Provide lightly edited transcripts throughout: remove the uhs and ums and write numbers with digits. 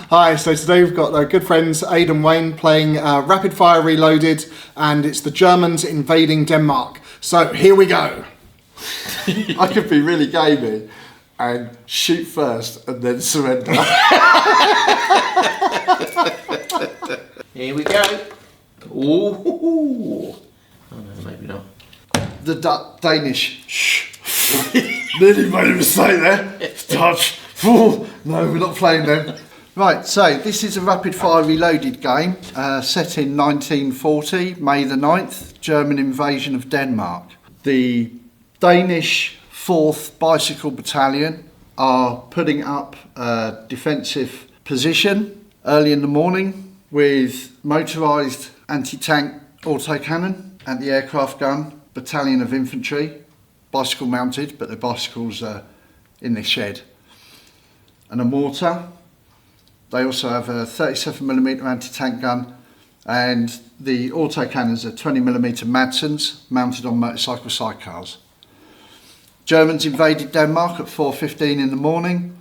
Hi, so today we've got good friends Aid and Wayne playing Rapid Fire Reloaded, and it's the Germans invading Denmark. So here we go. I could be really gamey and shoot first and then surrender. Here we go. Ooh. Oh no, maybe not. The Danish. Shh. Nearly made a mistake there. Touch. No, we're not playing them. Right, so this is a Rapid Fire Reloaded game set in 1940, May the 9th, German invasion of Denmark. The Danish 4th Bicycle Battalion are putting up a defensive position early in the morning with motorised anti-tank autocannon, anti-aircraft gun, battalion of infantry, bicycle mounted, but the bicycles are in the shed, and a mortar. They also have a 37mm anti-tank gun, and the autocannons are 20mm Madsens mounted on motorcycle sidecars. Germans invaded Denmark at 4:15 in the morning.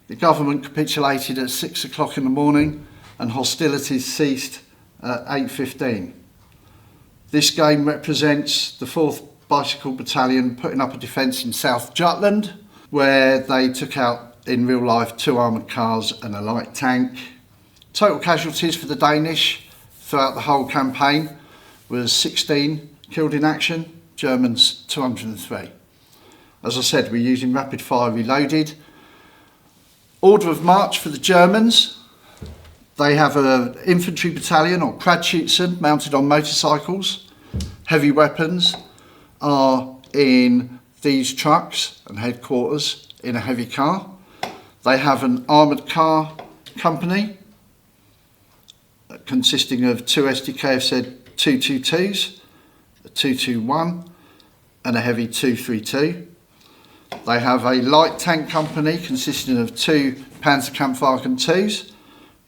The government capitulated at 6 o'clock in the morning, and hostilities ceased at 8:15. This game represents the 4th Bicycle Battalion putting up a defence in South Jutland, where they took out in real life 2 armoured cars and a light tank. Total casualties for the Danish throughout the whole campaign was 16 killed in action, Germans 203. As I said, we're using Rapid Fire Reloaded. Order of march for the Germans. They have an infantry battalion or Kradschützen mounted on motorcycles. Heavy weapons are in these trucks and headquarters in a heavy car. They have an armoured car company consisting of 2 SDKFZ 222s, a 221 and a heavy 232. They have a light tank company consisting of 2 Panzerkampfwagen 2s,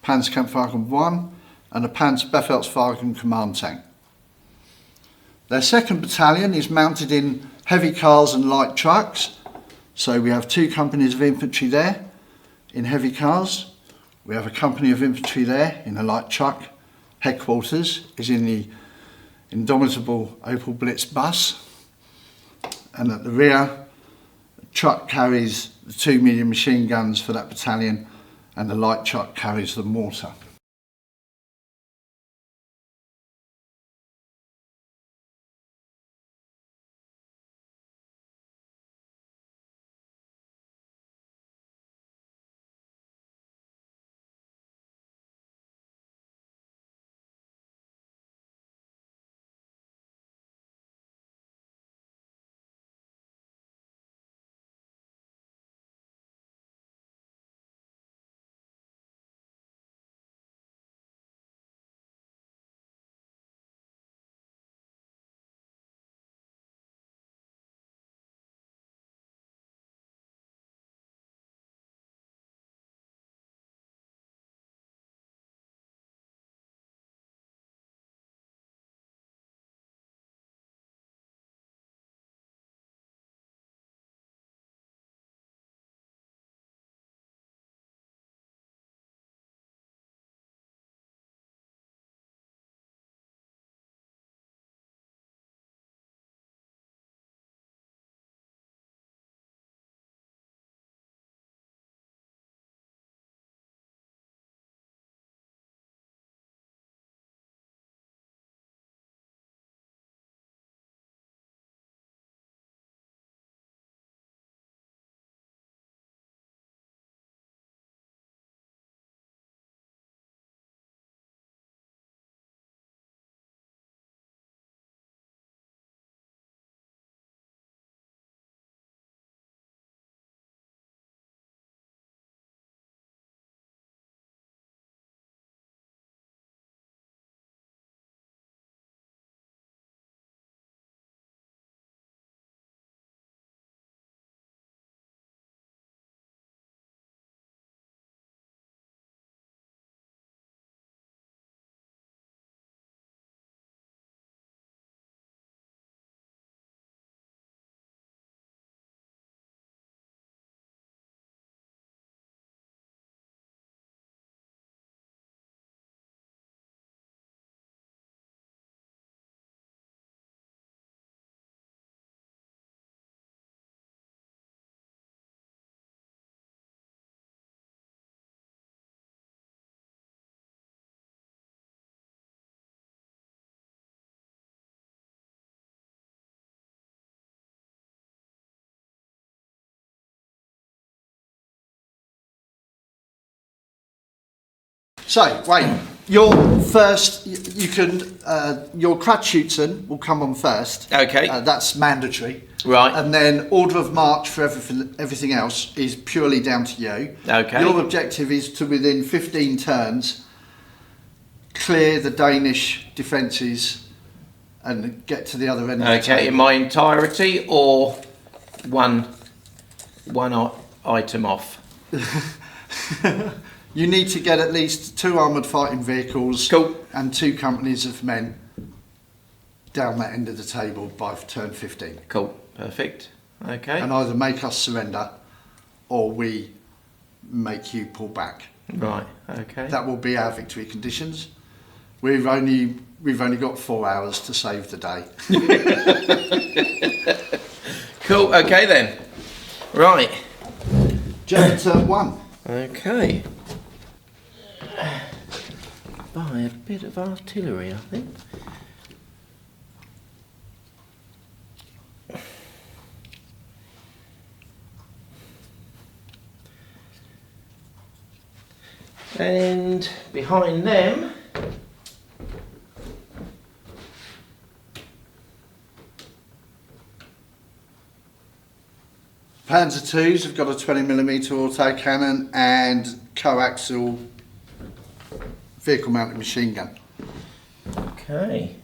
Panzerkampfwagen 1 and a Panzerbefehlswagen command tank. Their 2nd battalion is mounted in heavy cars and light trucks, so we have 2 companies of infantry there in heavy cars. We have a company of infantry there in a light truck. Headquarters is in the indomitable Opel Blitz bus, and at the rear, the truck carries the 2 medium machine guns for that battalion, and the light truck carries the mortar. So, Wayne, your first, you can, your Kratschützen will come on first. Okay. That's mandatory. Right. And then order of march for everything else is purely down to you. Okay. Your objective is to, within 15 turns, clear the Danish defences and get to the other end of the Okay, in table. my entirety or one item off? You need to get at least 2 armoured fighting vehicles Cool. and 2 companies of men down that end of the table by turn 15. Cool, perfect. Okay. And either make us surrender or we make you pull back. Right, okay. That will be our victory conditions. We've only got 4 hours to save the day. Cool, okay then. Right. German turn 1. Okay. Buy a bit of artillery, I think. And behind them, Panzer 2s have got a 20mm autocannon and coaxial vehicle mounted machine gun. okay.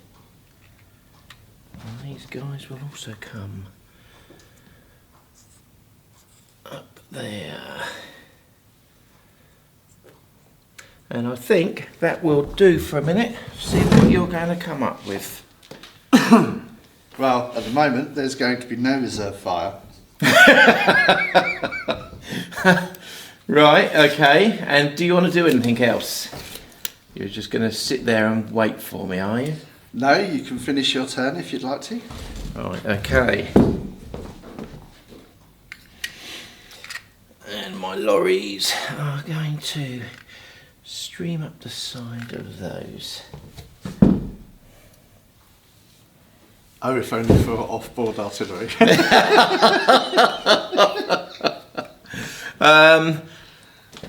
And these guys will also come up there. And I think that will do for a minute. See what you're going to come up with. Well, at the moment there's going to be no reserve fire. Right, okay. And do you want to do anything else? You're just going to sit there and wait for me, are you? No, you can finish your turn if you'd like to. Right, okay. And my lorries are going to stream up the side of those. Oh, if only for off-board artillery.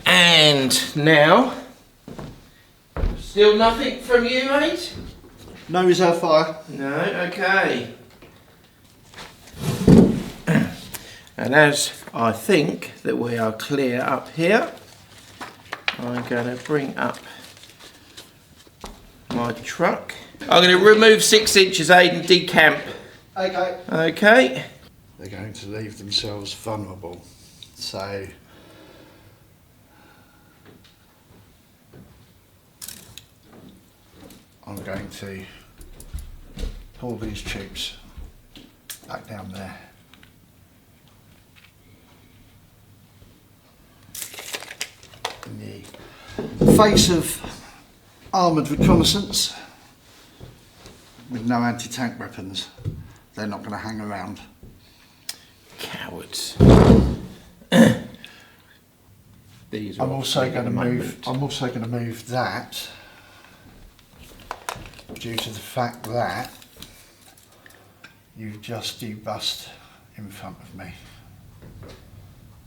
And now, still nothing from you, mate? No reserve fire. No, okay. And as I think that we are clear up here, I'm going to bring up my truck. I'm going to remove 6 inches, aid and decamp. Okay. Okay. They're going to leave themselves vulnerable. So I'm going to pull these troops back down there. In the face of armoured reconnaissance with no anti-tank weapons, they're not going to hang around. Cowards. These are I'm also going to moment. move that due to the fact that you've just debust in front of me.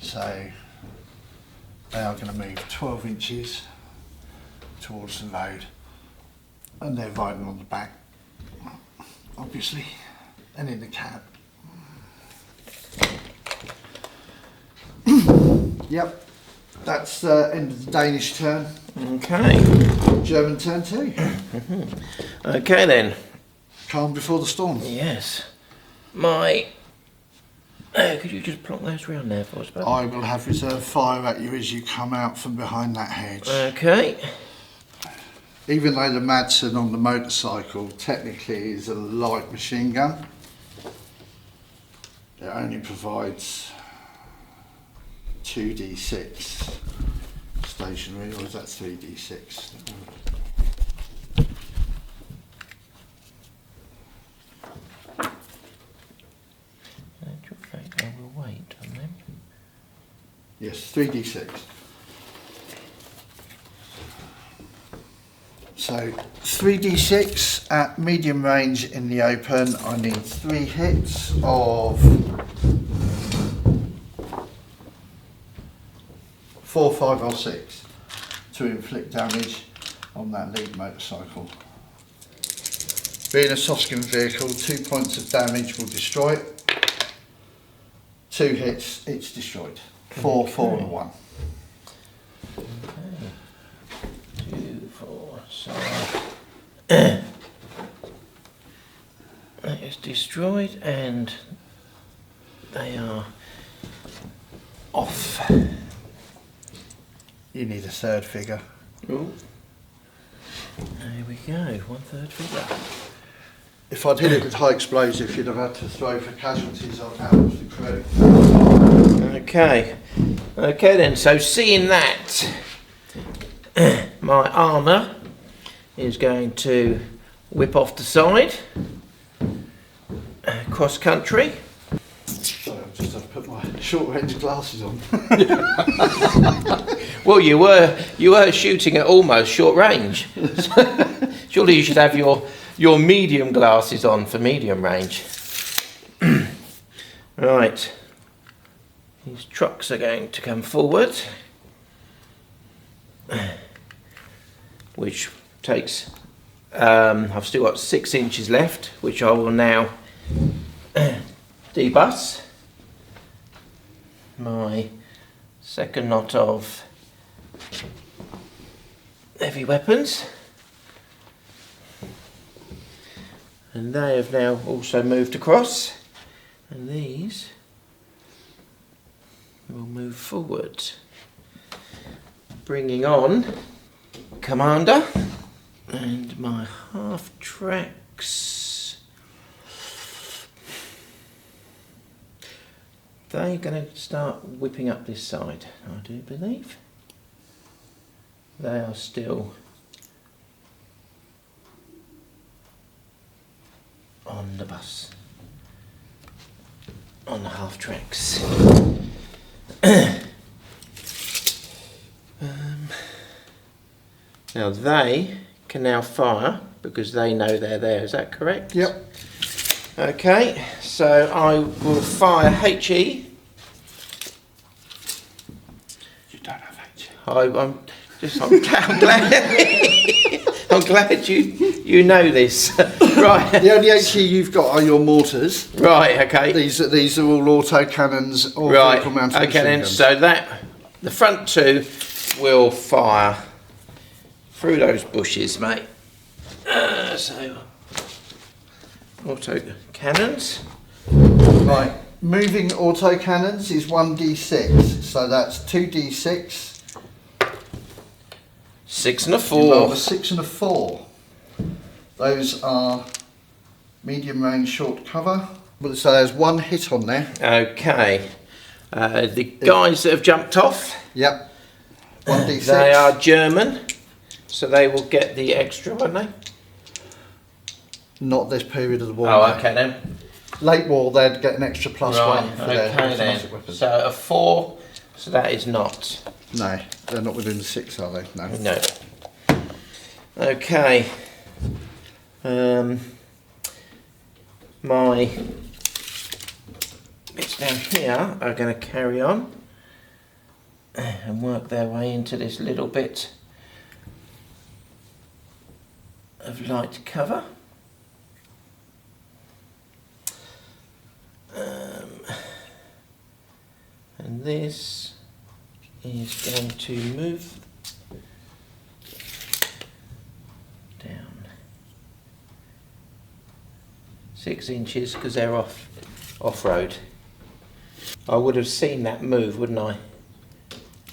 So they are going to move 12 inches towards the road, and they're riding on the back, obviously, and in the cab. Yep, that's the end of the Danish turn. Okay. German turn 2. Okay then. Calm before the storm. Yes. My... could you just plonk those round there for us, bud? I will have reserve fire at you as you come out from behind that hedge. Okay. Even though the Madsen on the motorcycle technically is a light machine gun, it only provides 2d6 stationary, or is that 3d6? I will wait on them. Yes, 3d6. So 3d6 at medium range in the open. I need 3 hits of 4, 5 or 6. to inflict damage on that lead motorcycle. Being a Soskin vehicle, 2 points of damage will destroy it. 2 hits, it's destroyed. 4, 4 and 1. Okay. 2, 4, so that is destroyed and they are off. You need a third figure. Ooh. There we go, 1/3 figure. If I'd hit it with high explosive, you'd have had to throw for casualties on out of the crew. Okay, okay then, so seeing that, my armour is going to whip off the side, cross country. Sorry, I've just had to put my short range glasses on. Well, you were shooting at almost short range. Surely you should have your medium glasses on for medium range. Right, these trucks are going to come forward, which takes, I've still got 6 inches left, which I will now debus. My second knot of heavy weapons, and they have now also moved across, and these will move forward, bringing on Commander and my half tracks. They're going to start whipping up this side, I do believe. They are still on the bus, on the half tracks. Now they can now fire because they know they're there, is that correct? Yep. Okay, so I will fire HE. You don't have HE. I'm glad I'm glad you know this. Right. The only HE you've got are your mortars. Right, okay. These are all autocannons or Right. vehicle mounted Okay then, machine so that the front 2 will fire through those bushes, mate. So auto cannons. guns. Right. Moving autocannons is 1d6, so that's 2d6. 6 and a You roll 4. a 6 and a 4. Those are medium range short cover. So there's 1 hit on there. Okay. The guys that have jumped off, Yep. 1d6. they are German, so they will get the extra, won't they? Not this period of the war. Oh, no. okay then. Late war, they'd get an extra +1 for their Okay automatic then. weapons. So a 4, so that is not. No, they're not within the 6, are they? No. No. Okay. My bits down here are going to carry on and work their way into this little bit of light cover. And this is going to move down 6 inches because they're off-road. I would have seen that move, wouldn't I?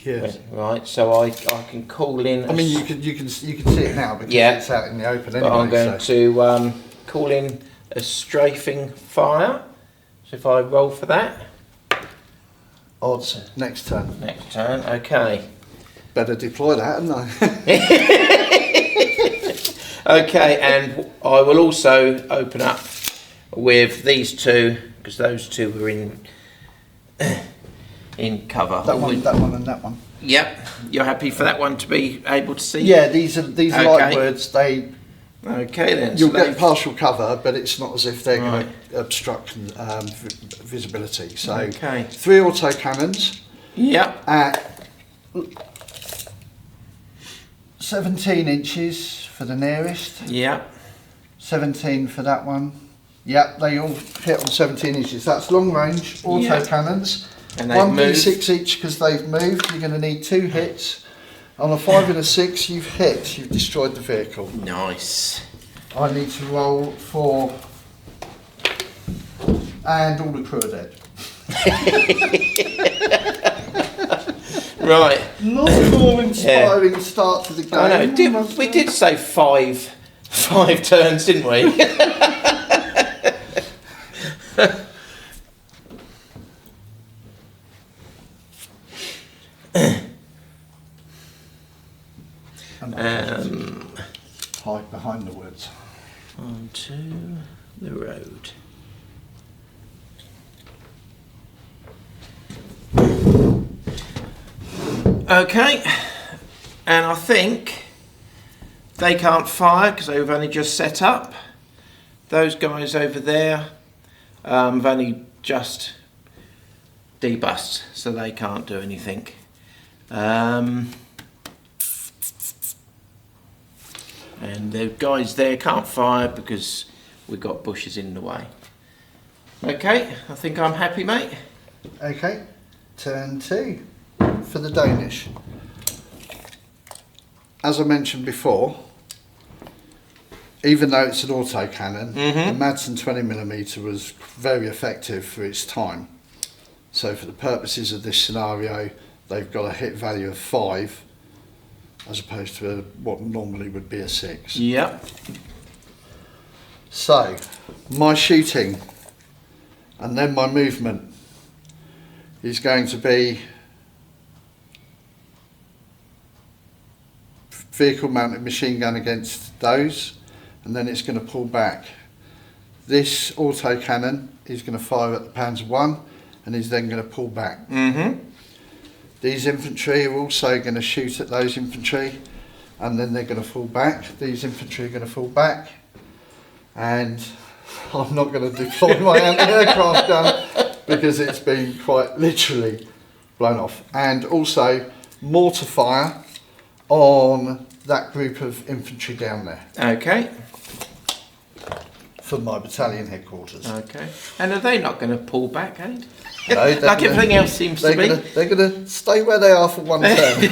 Yes. Right, so I can call in. I mean, you can see it now because Yeah. it's out in the open But anyway. I'm going so. to call in a strafing fire. So if I roll for that, Odds next turn. next turn, okay. Better deploy that, hadn't I? Okay, and I will also open up with these 2 because those 2 were in cover. that one, and that one. Yep, you're happy for that one to be able to see? Yeah, these are Okay. light words. Okay then. You'll so get they've- partial cover, but it's not as if they're Right. going to obstruct visibility. So Okay. 3 autocannons. Yep. 17 inches for the nearest. Yeah. 17 for that one. Yep, they all hit on 17 inches. That's long range autocannons. And they've 1d6 each because they've moved. You're going to need 2 hits. On a 5 and a 6, you've hit. You've destroyed the vehicle. Nice. I need to roll 4. And all the crew are dead. Right. Not a more inspiring start to the game. I know. We did say five turns, didn't we? Hide behind the woods. Onto the road. Okay, and I think they can't fire because they've only just set up. Those guys over there have only just debussed, so they can't do anything. And the guys there can't fire because we've got bushes in the way. Okay, I think I'm happy, mate. Okay, turn 2 for the Danish. As I mentioned before, even though it's an autocannon, the Madsen 20mm was very effective for its time. So for the purposes of this scenario, they've got a hit value of 5 as opposed to what normally would be a 6. Yep. So, my shooting and then my movement is going to be vehicle mounted machine gun against those, and then it's going to pull back. This autocannon is going to fire at the Panzer 1 and is then going to pull back. These infantry are also going to shoot at those infantry and then they're going to fall back. These infantry are going to fall back, and I'm not going to deploy my anti-aircraft gun because it's been quite literally blown off. And also mortar fire on that group of infantry down there. Okay. For my battalion headquarters. Okay. And are they not going to pull back, eh? No, like everything else seems to be. They're going to stay where they are for one turn.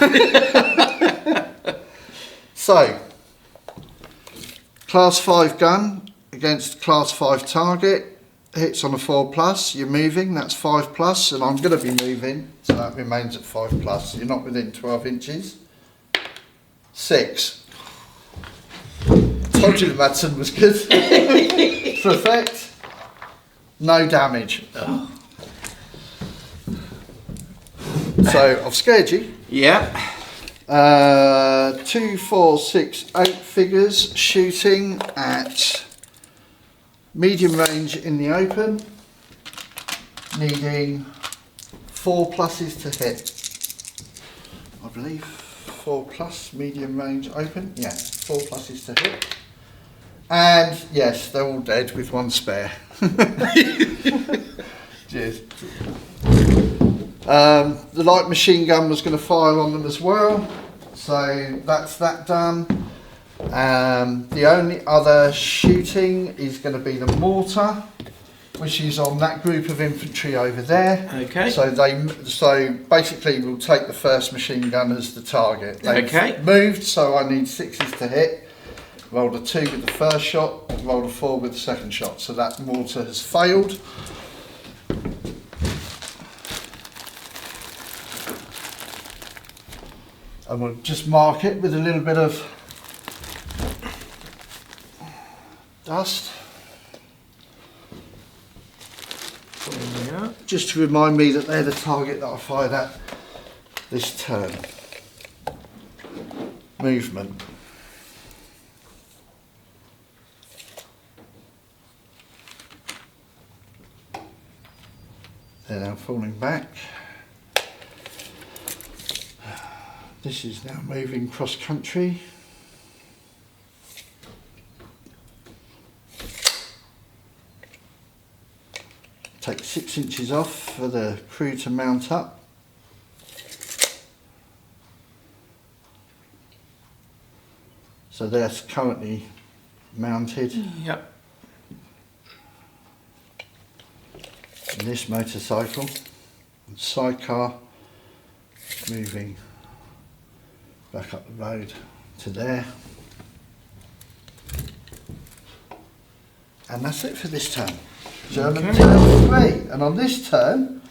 So, class 5 gun against class 5 target. Hits on a 4+. You're moving, that's 5+, and I'm going to be moving, so that remains at 5+. You're not within 12 inches. 6. Told you the Madsen was good. For effect, no damage. Oh. So I've scared you. Yeah. 2, 4, 6, 8 figures shooting at medium range in the open, needing 4 pluses to hit. I believe 4+ medium range open. Yeah, 4 pluses to hit. And yes, they're all dead with 1 spare. Cheers. The light machine gun was going to fire on them as well, so that's that done. The only other shooting is going to be the mortar, which is on that group of infantry over there. Okay. So basically we'll take the first machine gun as the target. They've moved, so I need 6s to hit. Rolled a 2 with the first shot, rolled a 4 with the second shot, so that mortar has failed. And we'll just mark it with a little bit of dust. Yeah. Just to remind me that they're the target that I fired at this turn. Movement. They're now falling back. This is now moving cross country. Take 6 inches off for the crew to mount up. So that's currently mounted. Yep. And this motorcycle, and sidecar, moving back up the road to there. And that's it for this turn. German turn 3. And on this turn,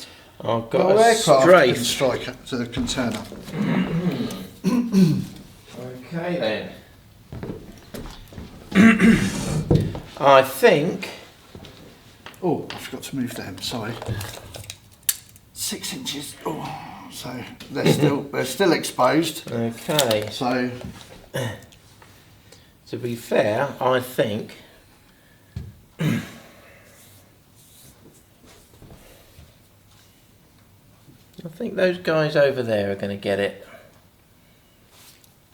I've got our a aircraft strafe. can strike up to the container. Okay then. I think. Oh, I forgot to move them. Sorry. 6 inches. Oh, so they're still exposed. Okay. So To be fair, I think. I think those guys over there are going to get it.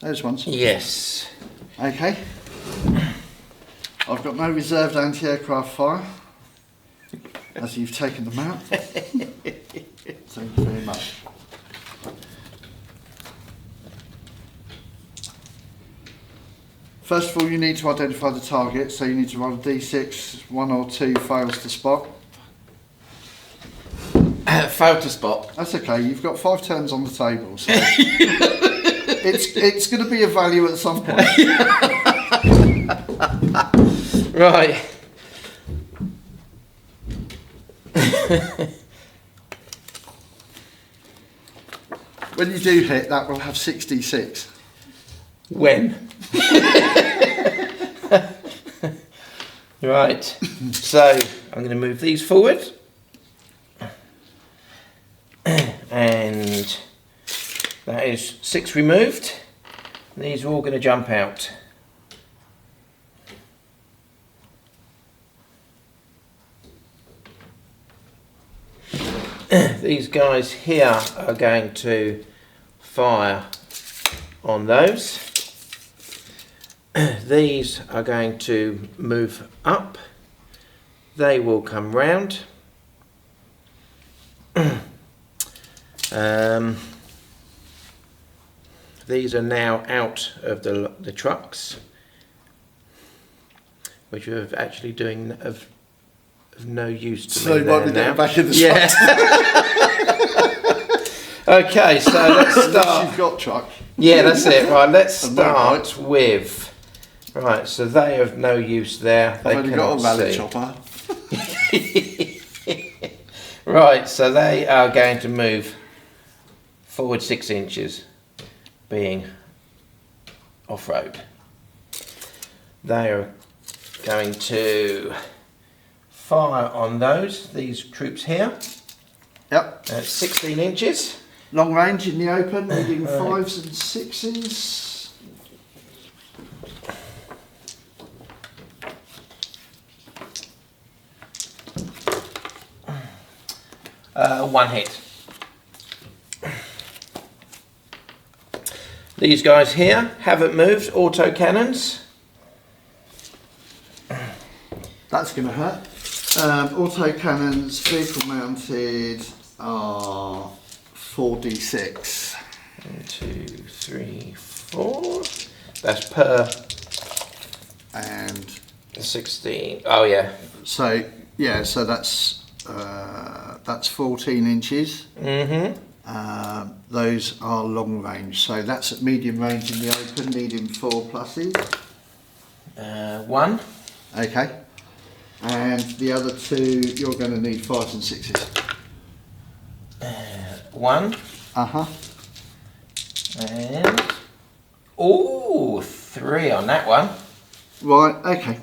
those ones. Yes. Okay. I've got no reserved anti-aircraft fire, as you've taken them out. Thank you very much. First of all, you need to identify the target, so you need to roll a d6, 1 or 2 fails to spot. Failed to spot. That's okay, you've got 5 turns on the table, so it's going to be of value at some point. Right. When you do hit, that will have 66. When? Right. So I'm going to move these forward. And that is 6 removed. These are all going to jump out. These guys here are going to fire on those. These are going to move up. They will come round. These are now out of the trucks, which are actually doing of no use to So me you might there be now. getting back in the Yeah. Okay, so let's Unless start. you've got truck. Yeah, that's it. Right, let's And motorbikes. start with. Right, so they have no use there. They I've only got a cannot rally see. chopper. Right, so they are going to move forward 6 inches, being off-road. They are going to fire on these troops here Yep. at 16 inches. Long range in the open, needing 5s and 6s. One hit. These guys here haven't moved, autocannons. That's going to hurt. Autocannons, vehicle mounted, are 4d6. 1, 2, 3, 4. That's per And 16. Oh yeah. so, yeah, so that's 14 inches. Mm-hmm. Those are long range, so that's at medium range in the open, needing 4 pluses. 1. Okay. And the other 2, you're going to need 5s and 6s. 1. Uh-huh. And. Ooh, 3 on that one. Right, okay.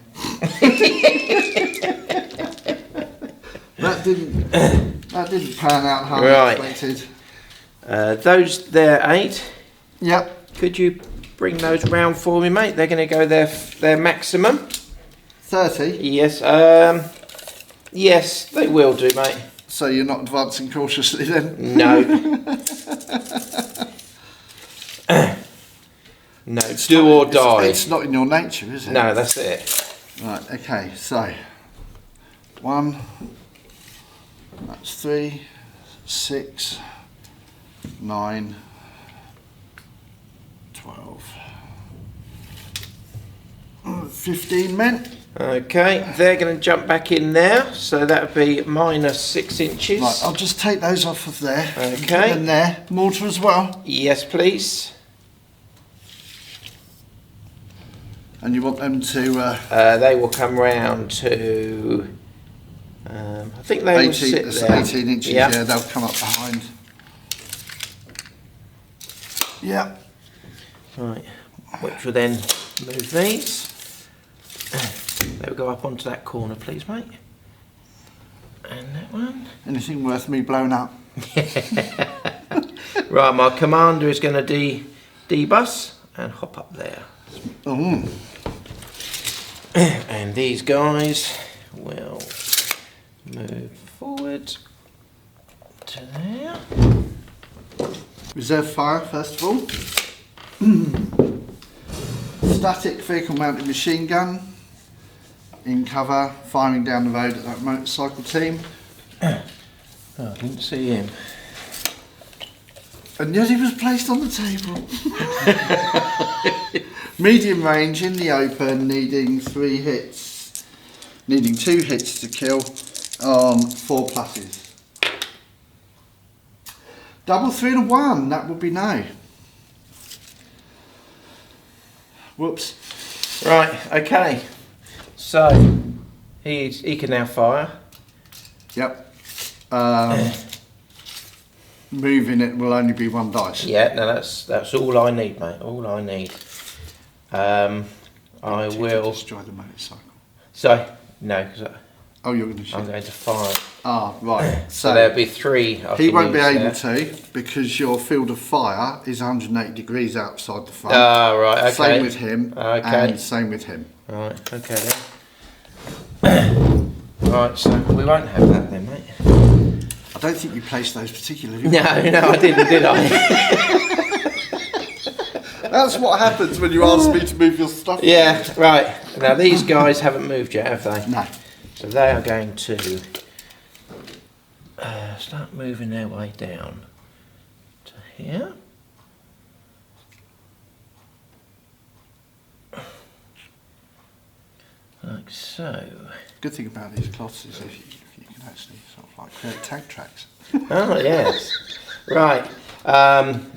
That didn't pan out how I Right. expected. Those there 8. Yep. Could you bring those round for me, mate? They're going to go their maximum. 30. Yes. Yes, they will do, mate. So you're not advancing cautiously then? No. No. Do or die. It's not in your nature, is it? No, that's it. Right, okay, so 1, that's 3, 6, 9, 12, 15 men. Okay, they're going to jump back in there, so that would be minus 6 inches. Right, I'll just take those off of there. Okay. And there. Mortar as well. Yes, please. And you want them to... They will come round to... I think they will sit there. 18 inches, Yep. yeah, they'll come up behind. Yeah. Right, which will then move these. They'll go up onto that corner, please, mate. And that one. Anything worth me blowing up? Right, my commander is going to debus and hop up there. Oh. And these guys will move forward to there. Reserve fire, first of all. Static vehicle mounted machine gun. In cover, firing down the road at that motorcycle team. Oh, I didn't see him. And yet he was placed on the table. Medium range in the open, needing 3 hits. Needing 2 hits to kill on 4 pluses. Double 3 and a 1, that would be no. Whoops. Right, okay. So, he can now fire. Yep. Moving it will only be 1 dice. Yeah, no, that's all I need, mate. All I need. I will. Destroy the motorcycle. So, no, because Oh, you're going to shoot. I'm going to fire. Ah, right. So there'll be 3. He won't be able to because your field of fire is 180 degrees outside the front. Ah, right, okay. Same with him. Okay. And same with him. Right, okay then. Right, so we won't have that then, mate. I don't think you placed those particularly. No, I didn't, did I? That's what happens when you ask me to move your stuff. Yeah, right. Now these guys haven't moved yet, have they? No. So they are going to start moving their way down to here. Like so. Good thing about these cloths is if you can actually sort of like create tag tracks. Oh, yes. Right.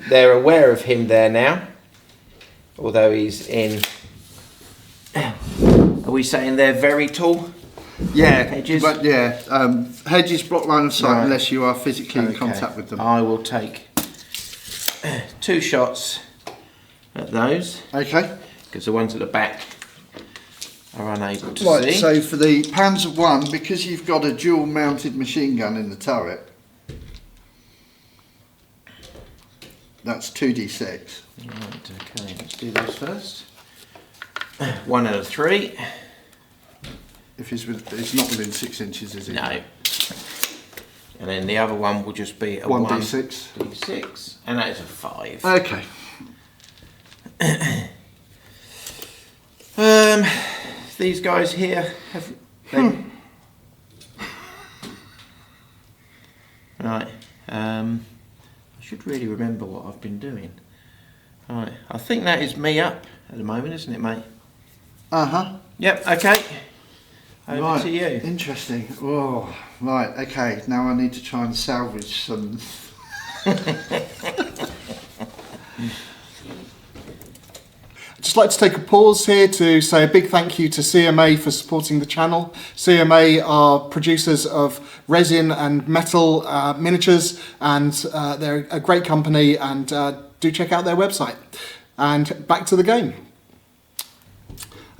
They're aware of him there now. Although he's in... Are we saying they're very tall? Yeah, Hedges? But yeah, hedges block line of sight Right. unless you are physically in Okay. contact with them. I will take 2 shots at those. Okay. Because the ones at the back are unable to Right, see. so for the Panzer 1, because you've got a dual mounted machine gun in the turret, that's 2d6. Right, okay, let's do those first. 1 out of 3. If it's not within 6 inches, is it? No. And then the other one will just be a 1d6. 1d6, and that is a 5. Okay. These guys here have they... Right. I should really remember what I've been doing. Right. I think that is me up at the moment, isn't it, mate? Uh-huh. Yep. Okay. Over Right. to you. Interesting. Oh, right. Okay. Now I need to try and salvage some. I'd just like to take a pause here to say a big thank you to CMA for supporting the channel. CMA are producers of resin and metal miniatures, and they're a great company, and do check out their website. And back to the game.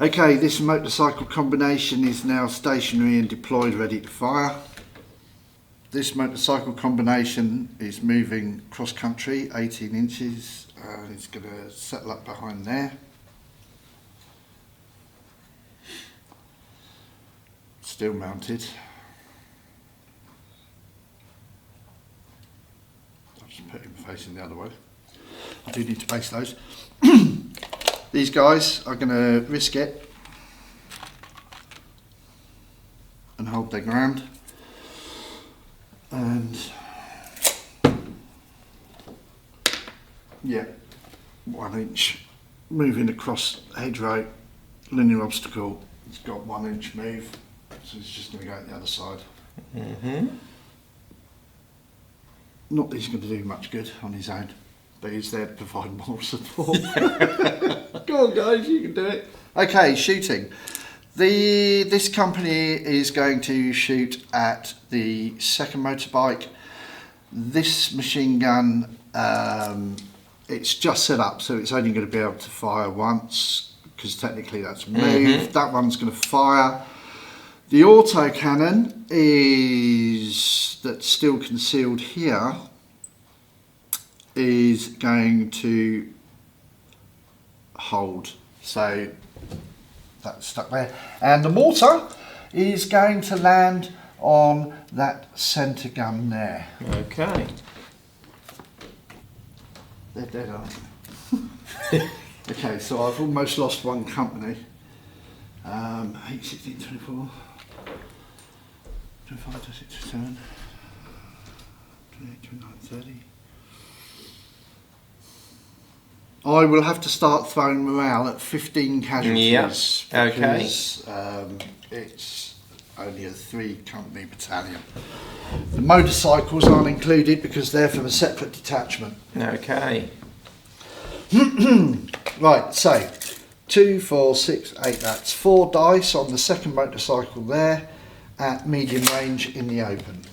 Okay, this motorcycle combination is now stationary and deployed, ready to fire. This motorcycle combination is moving cross country, 18 inches, and it's going to settle up behind there. Still mounted. I'll just put him facing the other way. I do need to base those. These guys are going to risk it and hold their ground. And yeah, 1 inch moving across hedgerow linear obstacle. It's got 1 inch move, so it's just going to go at the other side. Not that he's going to do much good on his own, but he's there to provide moral support. Go on guys, you can do it. Okay, shooting. This company is going to shoot at the second motorbike. This machine gun, it's just set up, so it's only going to be able to fire once, because technically that's moved. That one's going to fire. The autocannon that's still concealed here is going to hold, so that's stuck there. And the mortar is going to land on that centre gun there. Okay. They're dead, aren't they? Okay, so I've almost lost one company. 8, 16, 24, 25, 26, 27, 28, 29, 30. I will have to start throwing morale at 15 casualties. Yes, okay. Because it's only a 3 company battalion. The motorcycles aren't included because they're from a separate detachment. Okay. Right, so 2, 4, 6, 8, that's 4 dice on the second motorcycle there at medium range in the open.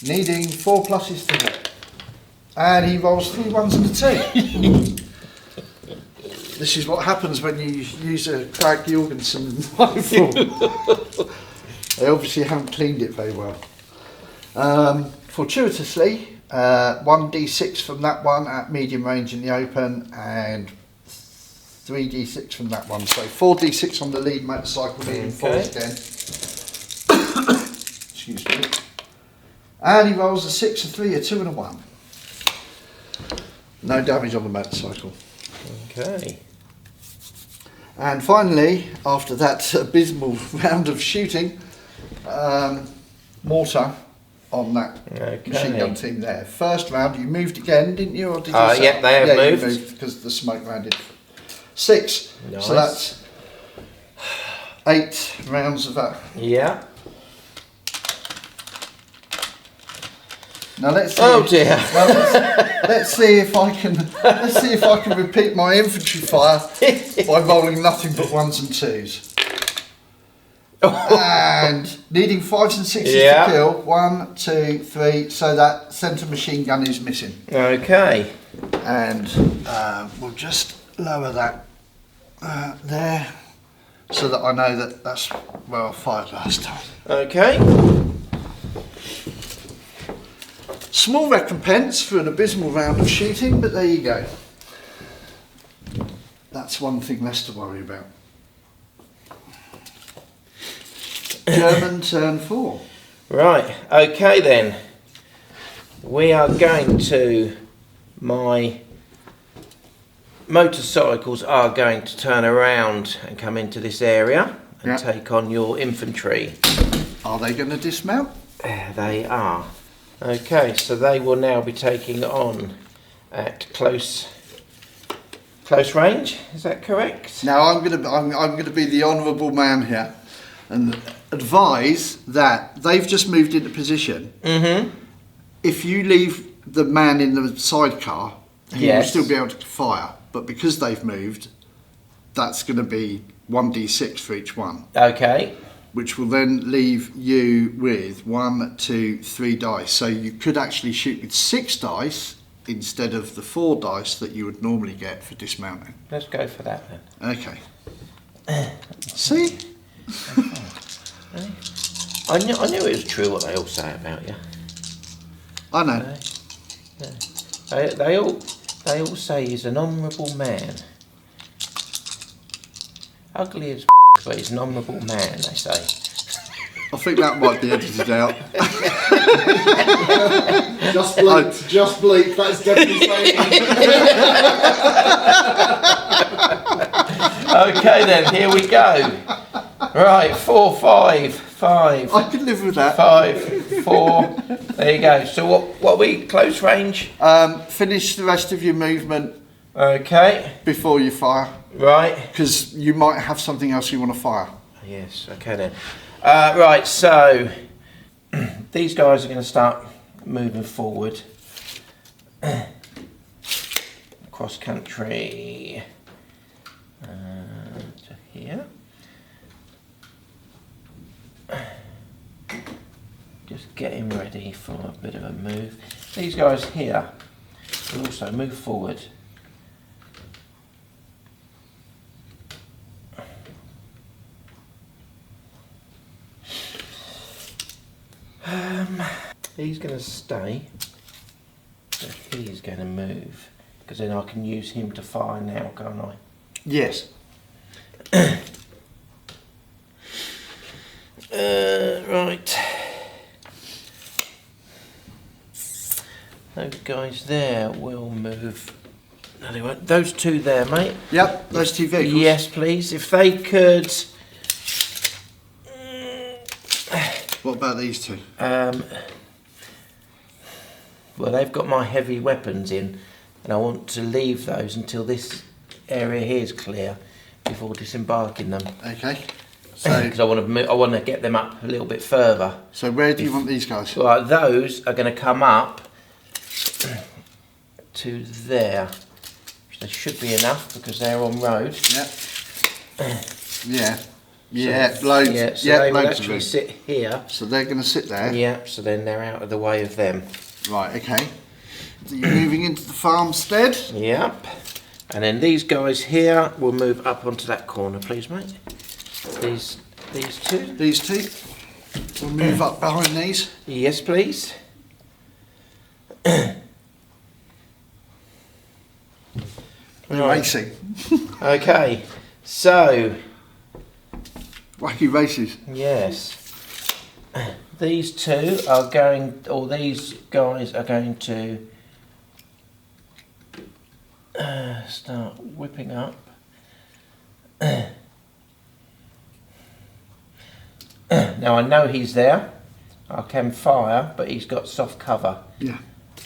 Needing 4 pluses to hit. And he rolls 3 ones and a 2. This is what happens when you use a Craig Jorgensen rifle. They obviously haven't cleaned it very well. Fortuitously, 1d6 from that one at medium range in the open, and 3d6 from that one. So 4d6 on the lead motorcycle, needing 4s again. Excuse me. And he rolls a 6, a 3, a 2 and a 1. No damage on the motorcycle. Okay. And finally, after that abysmal round of shooting, mortar on that machine gun team there. First round, you moved again, didn't you? Or did you Yeah, they have moved. You moved because the smoke rounded. 6. Nice. So that's 8 rounds of that. Yeah. Now let's see. Oh dear. Well, let's see if I can. Let's see if I can repeat my infantry fire by rolling nothing but 1s and 2s. And needing 5s and 6s to kill. 1, 2, 3. So that centre machine gun is missing. Okay. And we'll just lower that there, so that I know that that's where I fired last time. Okay. Small recompense for an abysmal round of shooting, but there you go. That's one thing less to worry about. German turn 4. Right. Okay then. We are going to. My motorcycles are going to turn around and come into this area and take on your infantry. Are they going to dismount? There they are. Okay, so they will now be taking on at close range. Is that correct? Now I'm going to be the honourable man here and advise that they've just moved into position. If you leave the man in the sidecar, he will still be able to fire. But because they've moved, that's going to be 1d6 for each one. Okay. Which will then leave you with 1, 2, 3 dice. So you could actually shoot with 6 dice instead of the 4 dice that you would normally get for dismounting. Let's go for that then. Okay. See? I knew it was true what they all say about you. I know. They all say he's an honourable man. Ugly as but he's an honourable man, they say. I think that might be edited out. Just bleep, that's definitely saying. Okay then, here we go. Right, 4, 5, 5. I could live with that. 5, 4. There you go. So what are we, close range? Finish the rest of your movement Okay. before you fire, Right. because you might have something else you want to fire. Yes. Okay then. Right. So these guys are going to start moving forward. Cross country to here. Just getting ready for a bit of a move. These guys here will also move forward. He's going to stay, but he's going to move, because then I can use him to fire now, can't I? Yes. Right. Those guys there will move. No, they won't. Those two there, mate. Yep, those two vehicles. Yes, please. If they could. What about these two? Well, they've got my heavy weapons in, and I want to leave those until this area here is clear before disembarking them. Okay. So, Because I want to get them up a little bit further. so where do you want these guys? Right, those are going to come up to there. They should be enough because they're on road. Yep. Yeah. Yeah, So, loads. Yeah, so yeah, they will loads of actually them. sit here. So they're going to sit there. Yeah, so then they're out of the way of them. Right. Okay. So you're moving into the farmstead. Yep. And then these guys here will move up onto that corner, please, mate. These two. These two. We'll move up behind these. Yes, please. Right. Racing. Okay. So, Wacky races. yes. These two are going, or these guys are going to start whipping up. Now I know he's there. I can fire, but he's got soft cover. Yeah.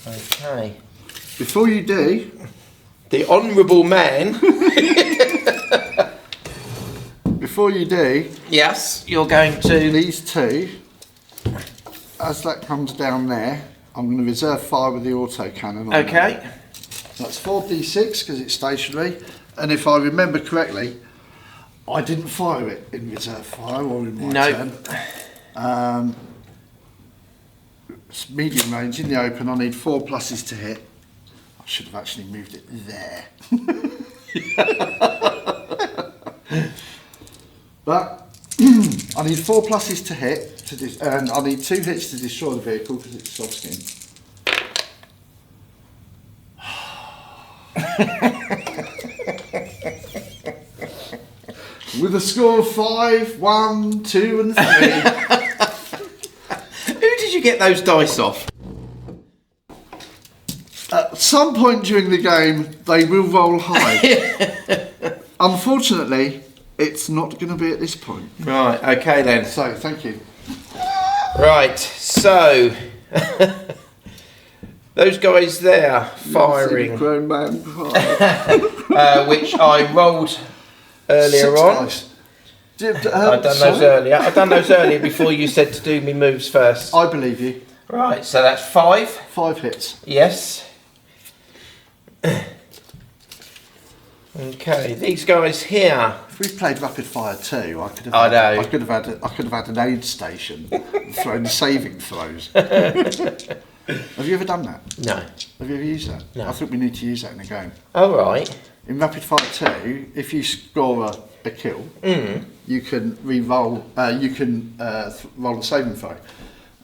Okay. Before you do, The honourable man. Yes, you're going to. these two, as that comes down there, I'm going to reserve fire with the autocannon on Okay. there. That's 4d6 because it's stationary, and if I remember correctly, I didn't fire it in reserve fire or in my No. turn. It's medium range in the open. I need 4 pluses to hit. I should have actually moved it there. But I need 4 pluses to hit, and I need 2 hits to destroy the vehicle because it's soft skin. With a score of 5, 1, 2 and 3. Who did you get those dice off? At some point during the game, they will roll high. Unfortunately, it's not going to be at this point. Right, okay then. So, thank you. Right, so those guys there firing, Grown man cry. which I rolled earlier 6 on. dice. I've done those earlier. I've done those earlier before you said to do me moves first. I believe you. Right, so that's 5. 5 hits. Yes. Okay, these guys here. If we played rapid fire 2, I could have. I know. I could have had an aid station and thrown saving throws. Have you ever done that? No. Have you ever used that? No. I think we need to use that in a game. All right. In rapid fire 2, if you score a kill, you can re-roll. You can roll a saving throw,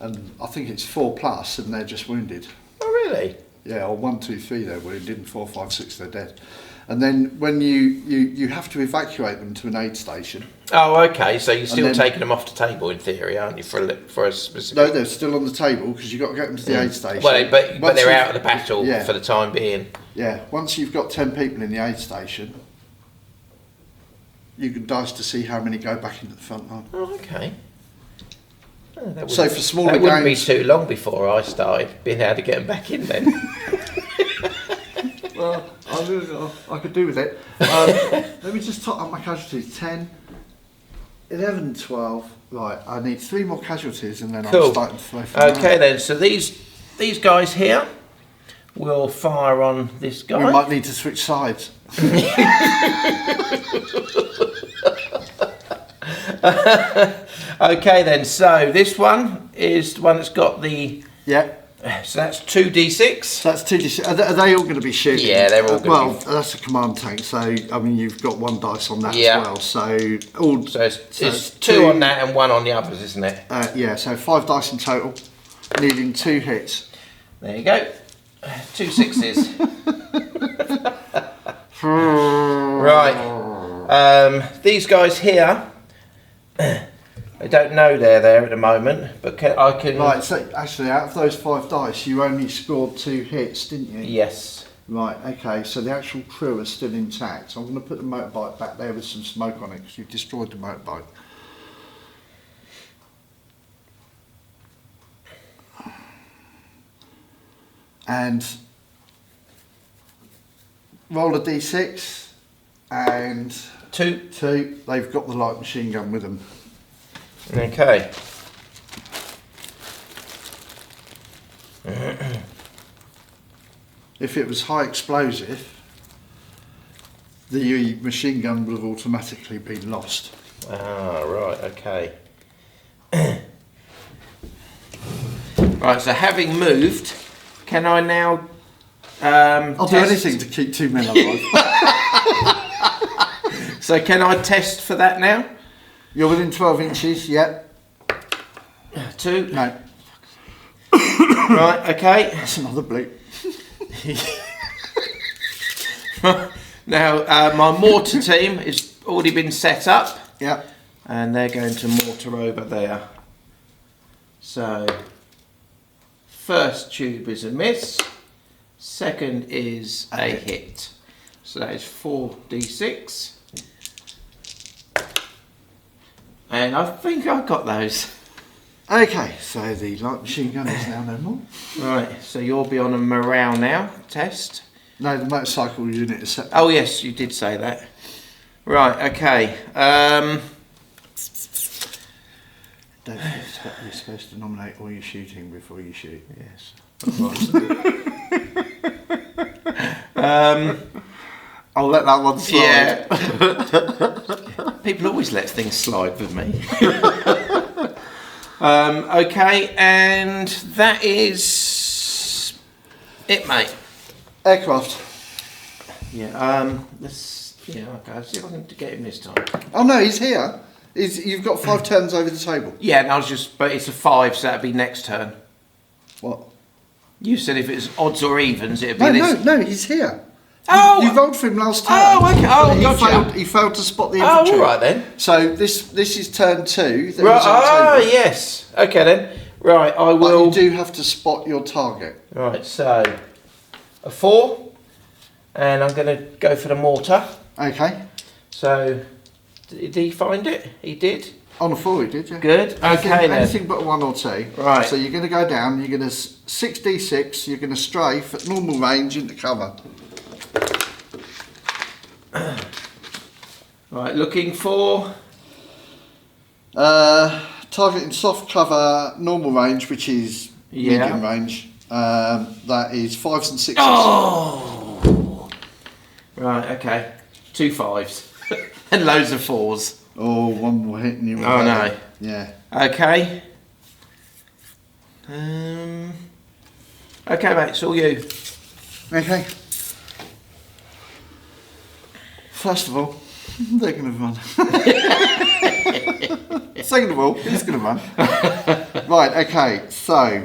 and I think it's 4 plus, and they're just wounded. Oh, really? Yeah, or 1, 2, 3 they're wounded, and 4, 5, 6 they're dead. And then when you have to evacuate them to an aid station. Oh, okay. So you're still then- taking them off the table in theory, aren't you? For a specific. No, they're still on the table because you've got to get them to the aid station. Well, but Once they're you've- out of the battle yeah. for the time being. Yeah, once you've got 10 people in the aid station, you can dice to see how many go back into the front line. Oh, okay. Oh, that So wouldn't- for smaller that wouldn't games- be too long before I started being able to get them back in then. Well, I could do with it. Let me just top up my casualties. 10, 11, 12. Right, I need 3 more casualties and then Cool. I'm starting to throw from Okay there. then, so these guys here will fire on this guy. We might need to switch sides. Okay then, so this one is the one that's got the... Yeah. So that's 2d6. So that's 2d6. Are they all going to be shooting? Yeah, they're all Well, gonna be- that's a command tank, so I mean you've got 1 dice on that Yeah. as well. So all. So it's 2 on that and 1 on the others, isn't it? Yeah, so 5 dice in total, needing 2 hits. There you go. 2 6s. Right. These guys here, I don't know they're there at the moment, but I can... Right, so actually out of those 5 dice you only scored 2 hits, didn't you? Yes. Right, okay, so the actual crew are still intact. So I'm going to put the motorbike back there with some smoke on it because you've destroyed the motorbike. And roll a d6 and 2. they've got the light machine gun with them. Okay. If it was high explosive, the machine gun would have automatically been lost. Ah, right, okay. Right, so having moved, can I now I'll do test- anything to keep 2 men alive. So can I test for that now? You're within 12 inches, yeah. 2. No, Right, okay. that's another bleep. Now, my mortar team has already been set up, Yeah. and they're going to mortar over there. So, first tube is a miss, second is a hit. So that is 4d6. And I think I got those. Okay, so the light machine gun is now no more. Right, so you'll be on a morale now test. No, the motorcycle unit is set. Oh yes, you did say that. Right, okay. Don't forget you're supposed to nominate all your shooting before you shoot. Yes. I'll let that one slide. Yeah. People always let things slide with me. Okay, and that is it, mate. Aircraft. Yeah. Okay. See if I can get him this time. Oh no, he's here. You've got 5 turns over the table. Yeah, and I was but it's a 5, so that'd be next turn. What? You said if it's odds or evens, it'd be No, this. no, he's here. Oh! You rolled for him last turn. Oh, okay. Oh, But gotcha. he failed to spot the Oh, infantry. all right then. So this is turn 2. that Right. was on the Ah, table. yes. Okay then. Right, I But will. you do have to spot your target. Right, so a 4, and I'm going to go for the mortar. Okay. So, did he find it? He did. On a 4 he did, yeah. Good. Okay then. Anything but a 1 or 2. Right. So you're going to go down, you're going to 6d6, you're going to strafe at normal range into cover. Right, looking for. Targeting soft cover, normal range, which is Yeah. medium range. That is 5s and 6s. Oh. Right. Okay. 2 5s and loads of 4s. Oh, 1 more hit and you. Oh no. Yeah. Okay. Okay, mate. It's all you. Okay. First of all, they're going to run. Second of all, he's going to run. Right, okay, so...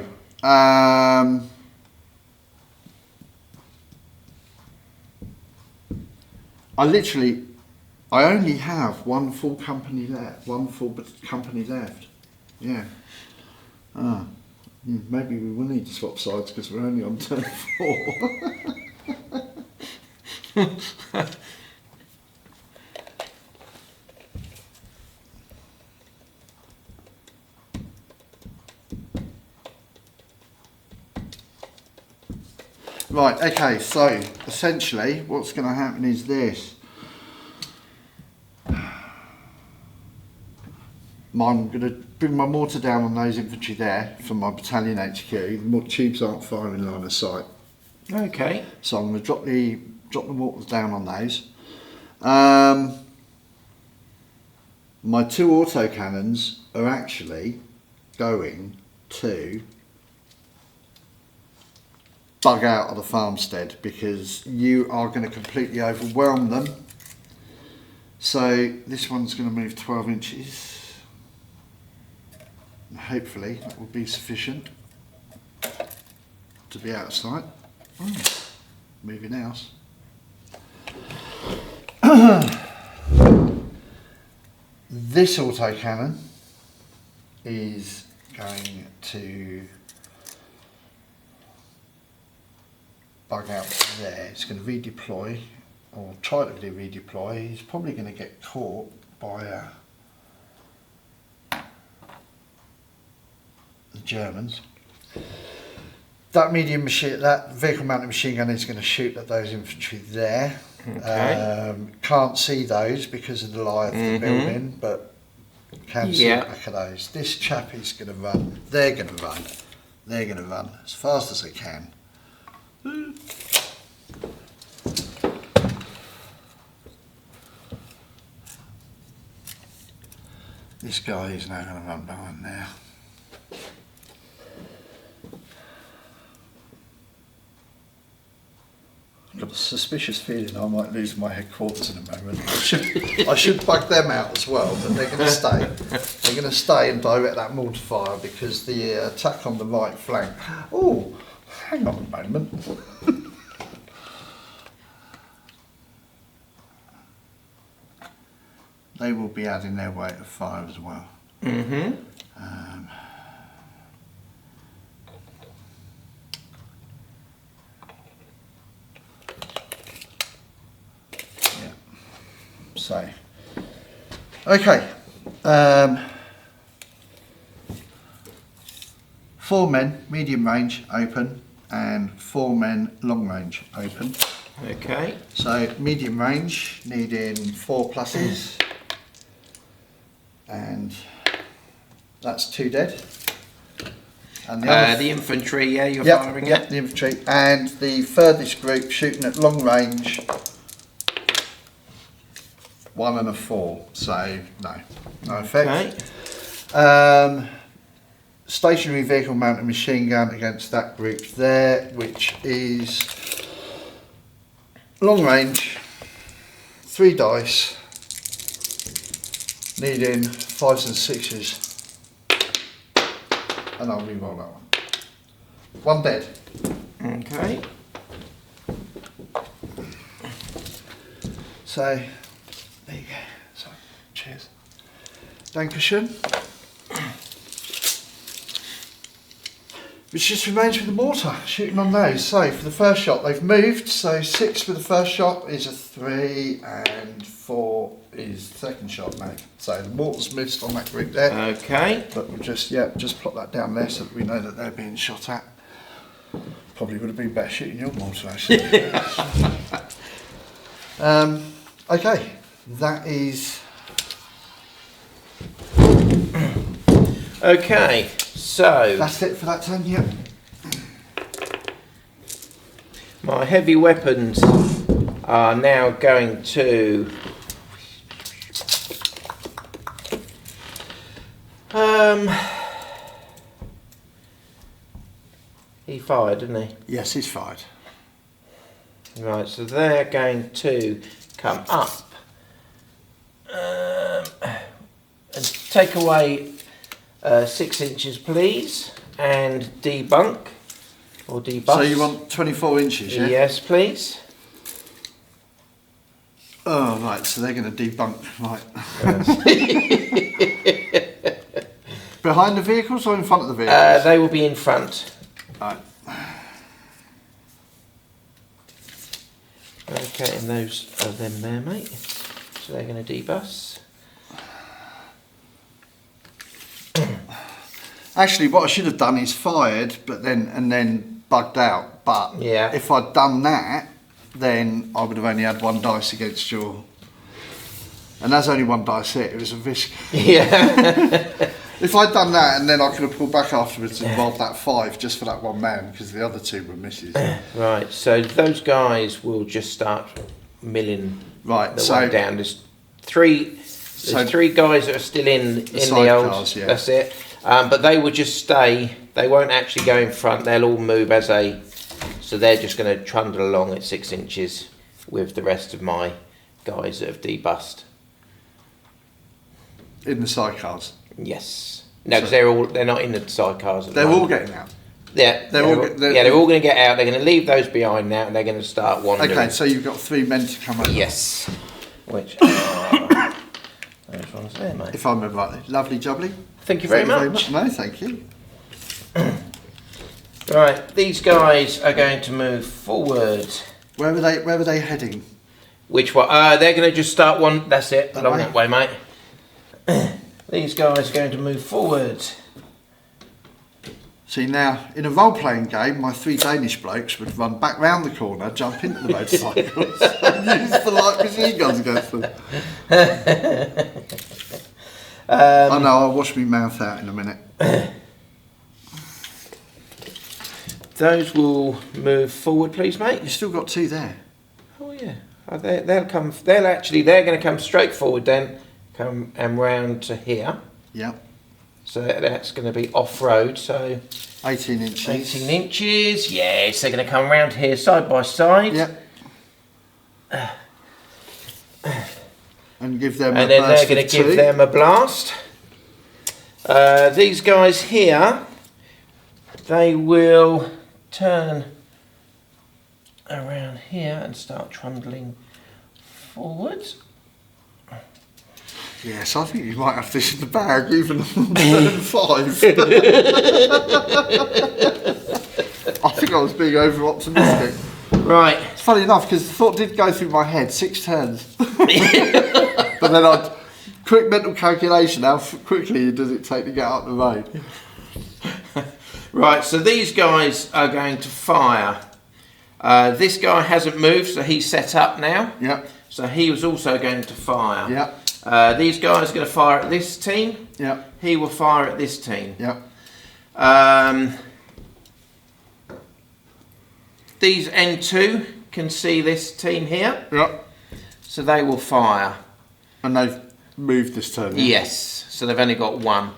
I only have 1 full company left. 1 full company left. Yeah. Maybe we will need to swap sides because we're only on turn 4. Right, okay, so essentially what's going to happen is this. I'm going to bring my mortar down on those infantry there from my battalion HQ. The tubes aren't firing line of sight. Okay. So I'm going to drop the mortars down on those. My 2 autocannons are actually going to bug out of the farmstead because you are going to completely overwhelm them. So this one's going to move 12 inches. Hopefully that will be sufficient to be out of sight. Moving house. This autocannon is going to bug out there. It's going to redeploy, or try to redeploy. He's probably going to get caught by the Germans. That vehicle mounted machine gun is going to shoot at those infantry there. Okay. Can't see those because of the lie of the building, but can see the back of those. This chap is going to run. They're going to run. They're going to run as fast as they can. This guy is now going to run behind there. I've got a suspicious feeling I might lose my headquarters in a moment. I should bug them out as well, but they're going to stay. They're going to stay and direct that mortar fire because the attack on the right flank. Oh, hang on a moment. They will be adding their weight of fire as well. So, okay, 4 men medium range open and 4 men long range open. Okay. So medium range needing 4 pluses and that's 2 dead. And the infantry, you're firing at? at? The infantry, and the furthest group shooting at long range 1 and a 4, so no effect. Okay. Stationary vehicle mounted machine gun against that group there, which is long range, 3 dice, needing 5s and 6s, and I'll re-roll that one. 1 dead. Okay. So. There you go. So, cheers. Dankeschön. Which just remains with the mortar, shooting on those. So, for the first shot, they've moved. So, 6 for the first shot is a 3, and 4 is the second shot, mate. So, the mortar's missed on that group there. Okay. But we'll just plot that down there so that we know that they're being shot at. Probably would have been better shooting your mortar, actually. Okay. That is... Okay, so... That's it for that turn, yep. My heavy weapons are now going to... He fired, didn't he? Yes, he's fired. Right, so they're going to come up. And take away 6 inches, please, and debunk or debust. So you want 24 inches, yeah? Yes, please. Oh, right, so they're going to debunk, right. Yes. Behind the vehicles or in front of the vehicles? They will be in front. Right. Okay, and those are them there, mate. So they're going to debus. Actually, what I should have done is fired, but then bugged out. but Yeah. if I'd done that, then I would have only had 1 dice against your... And there's only 1 dice hit, it was a risk. Yeah. If I'd done that and then I could have pulled back afterwards and rolled that 5 just for that 1 man, because the other 2 were misses. Right, so those guys will just start milling Right, the so... one down. There's 3 guys that are still in the old... sidecars, yeah. That's it. But they will just stay. They won't actually go in front. They'll all move as a... So they're just going to trundle along at 6 inches with the rest of my guys that have debussed. In the sidecars. Yes. No, because they're not in the sidecars. They're all getting out. Yeah, they're all going to get out. They're going to leave those behind now, and they're going to start wandering. Okay, so you've got 3 men to come over. Yes. Which those ones there, mate. If I remember rightly. Lovely jubbly. Thank you very much. No, thank you. Right, these guys are going to move forward. Where were they heading? Which one? They're going to just start one. That's it. That Along way? that way, mate. These guys are going to move forward. See now, in a role-playing game, my 3 Danish blokes would run back round the corner, jump into the motorcycles, and use the light machine guns against them. I know, I'll wash my mouth out in a minute. Those will move forward, please, mate. You've still got 2 there. Oh yeah, they'll come. They're going to come straight forward then, come and round to here. Yep. So that's going to be off road. So 18 inches. 18 inches. Yes, they're going to come round here side by side. Yep. And give them. And then they're going to give them a blast. These guys here, they will turn around here and start trundling forwards. Yes, I think you might have this in the bag, even on turn 5. I think I was being over optimistic. Right. It's funny enough because the thought did go through my head 6 turns. But then I quick mental calculation, how quickly does it take to get up the road? Right, so these guys are going to fire. This guy hasn't moved, so he's set up now. Yep. So he was also going to fire. Yep. These guys are going to fire at this team. Yep. He will fire at this team. Yep. These N2 can see this team here. Yep. So they will fire. And they've moved this turn. Yeah? Yes, so they've only got 1.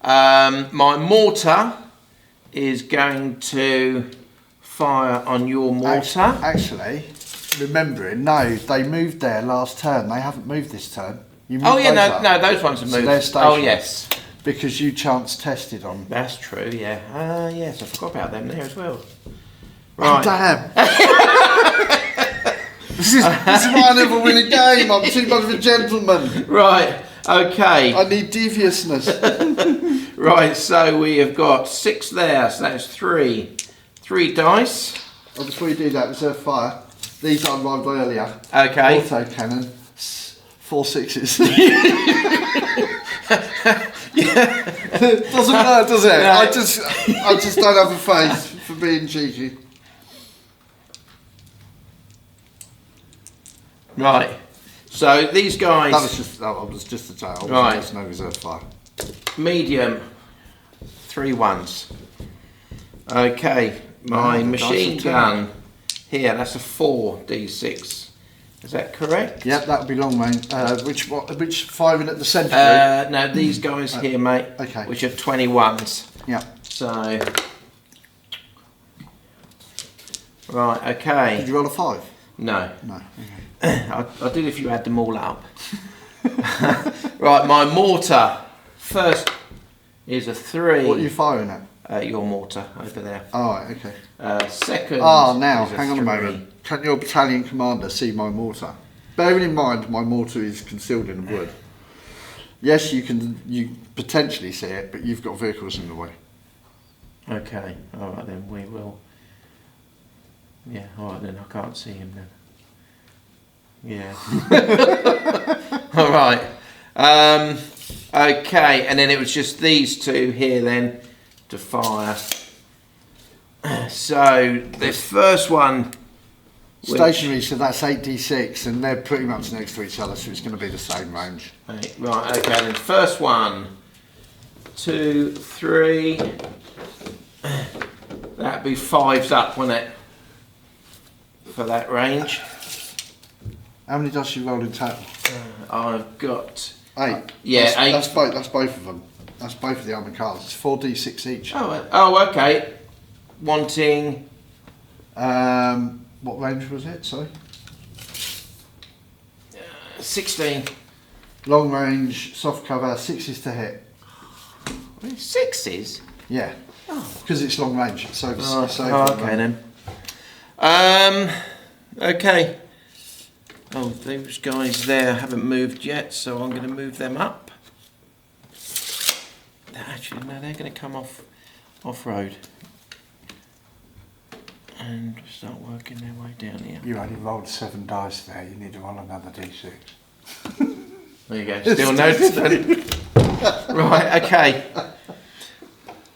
My mortar is going to fire on your mortar. Actually, remembering, no, they moved there last turn. They haven't moved this turn. You moved Oh yeah, those up. no, those ones have So moved. they're Oh stationary. yes, Because you chance tested on. that's true. Yeah. Yes, I forgot about them there as well. Right. Right. Damn. this is why I never win a game. I'm too much of a gentleman. Right. Okay. I need deviousness. Right. So we have got 6 there. So that's 3 dice. Oh, before you do that, reserve fire. These I arrived earlier. Okay. Autocannon. 4 6s. Doesn't matter, does it? No. I just don't have a face for being cheeky. Right. So these guys. That was just a tail. Right. There's no reserve fire. Medium. 3 1s. Okay. My the machine dice are gun here. That's a 4d6. Is that correct? Yep, that would be long range. Which firing at the centre? No, these guys here, mate. Okay. Which are 21s. Yeah. So. Right. Okay. Did you roll a 5? No. No. Okay. I did if you add them all up. Right, my mortar first is a 3. What are you firing at? Your mortar over there. Oh, right, okay. Second. Now, is hang on a 3. moment. Can your battalion commander see my mortar? Bearing in mind, my mortar is concealed in the wood. Yes, you potentially see it, but you've got vehicles in the way. Okay. All right then. We will. Yeah. All right then. I can't see him then. Yeah. All right. Okay, and then it was just these 2 here then to fire So the first one, Stationary, so that's 8d6, and they're pretty much next to each other, so it's going to be the same range. right, okay, then first 1, 2, 3, that'd be 5s up, wouldn't it? For that range. How many dice you rolled in total? I've got 8. Yeah, that's, 8. That's both of them. That's both of the armoured cars. It's 4d6 each. Oh, okay. Wanting. What range was it? Sorry. 16. Long range, soft cover, 6s to hit. 6s? Yeah. Because it's long range. It's over. Okay then. Okay. Oh, those guys there haven't moved yet, so I'm going to move them up. Actually, no, they're going to come off-road and start working their way down here. You only rolled 7 dice there. You need to roll another d6. There you go. Still no. Right. Okay.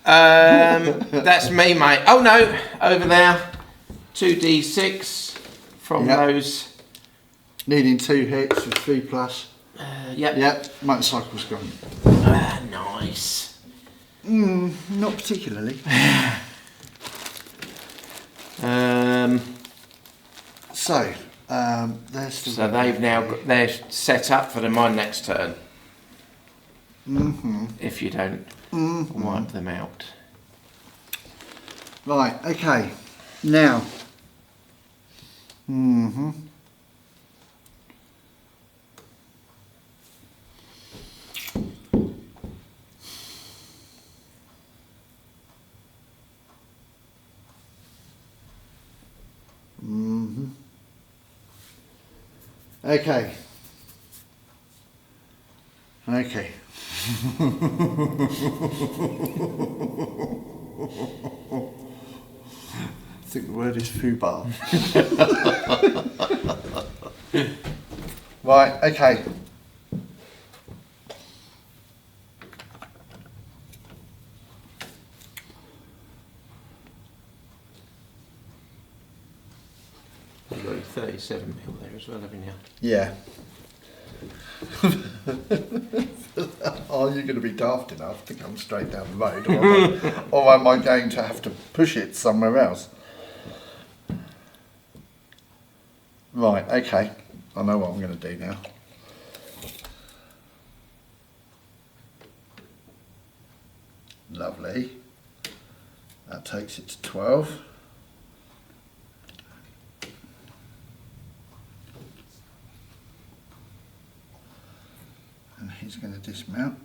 That's me, mate. Oh no, over there. 2d6 from those. Needing 2 hits with 3 plus. Yep. Yep. Motorcycle's gone. Nice. Not particularly. So they've now they're set up for my next turn. If you don't wipe them out. Right. Okay. Now. Okay. Okay. I think the word is foobar. Right, okay. You've got 37 mil there as well, haven't you? Yeah. Are you going to be daft enough to come straight down the road, or am I going to have to push it somewhere else? Right, okay. I know what I'm going to do now. Lovely. That takes it to 12. And he's going to dismount.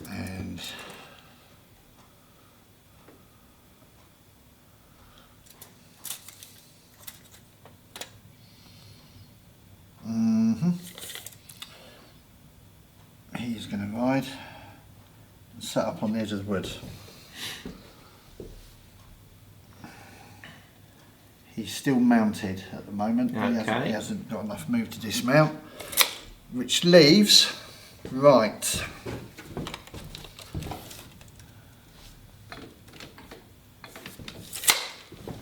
And he's going to ride and set up on the edge of the wood. He's still mounted at the moment. Okay. He hasn't got enough move to dismount, which leaves, right.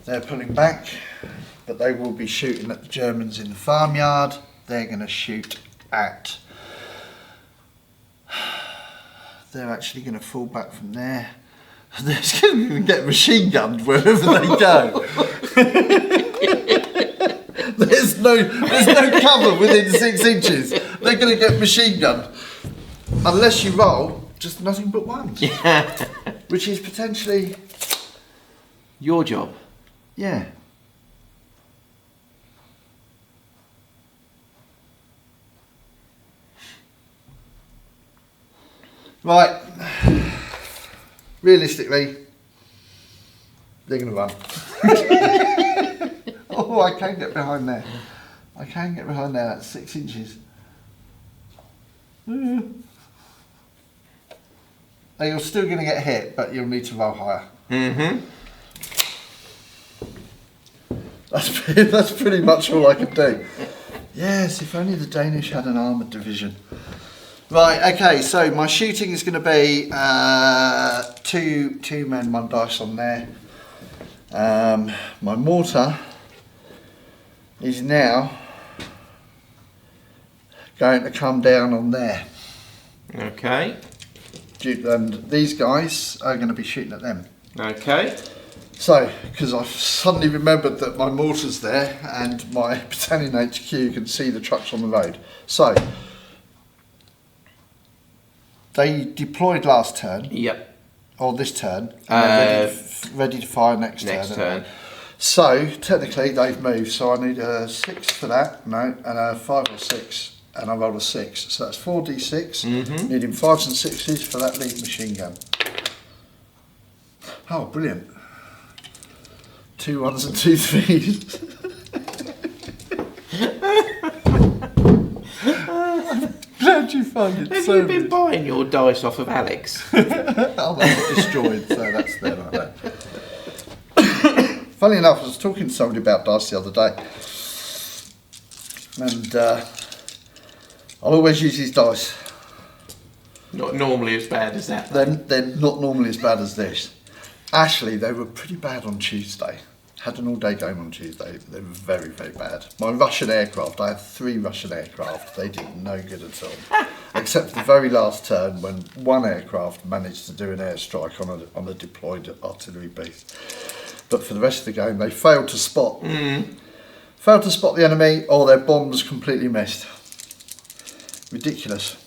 They're pulling back, but they will be shooting at the Germans in the farmyard. They're going to shoot at... They're actually going to fall back from there. They're going to even get machine gunned wherever they go. There's no cover within 6 inches. They're going to get machine gunned. Unless you roll just nothing but ones. Yeah. Which is potentially... Your job. Yeah. Right. Realistically, they're going to run. Oh, I can get behind there. I can get behind there. That's 6 inches. You're still going to get hit, but you'll need to roll higher. Mm-hmm. That's pretty much all I could do. Yes, if only the Danish had an armoured division. Right, okay, so my shooting is going to be two men, one dice on there. My mortar is now going to come down on there. Okay. And these guys are going to be shooting at them. Okay. So, because I've suddenly remembered that my mortar's there and my battalion HQ can see the trucks on the road. So, they deployed last turn. Yep. Or this turn. And they're ready to fire next turn. So, technically they've moved. So I need a 6 for that. No. And a 5 or 6. And I rolled a 6. So that's 4d6. Needing 5s and 6s for that lead machine gun. Oh, brilliant. 2 1s and 2 3s. Glad you find it. Have so you been good. buying your dice off of Alex? Oh, that's destroyed, so that's there like that. Funny enough, I was talking to somebody about dice the other day, and I'll always use these dice. Not normally as bad as that. They're not normally as bad as this. Actually, they were pretty bad on Tuesday. Had an all-day game on Tuesday. They were very, very bad. My Russian aircraft, I had 3 Russian aircraft. They did no good at all. Except the very last turn when one aircraft managed to do an airstrike on a deployed artillery base. But for the rest of the game, they failed to spot. Failed to spot the enemy, or their bombs completely missed. Ridiculous.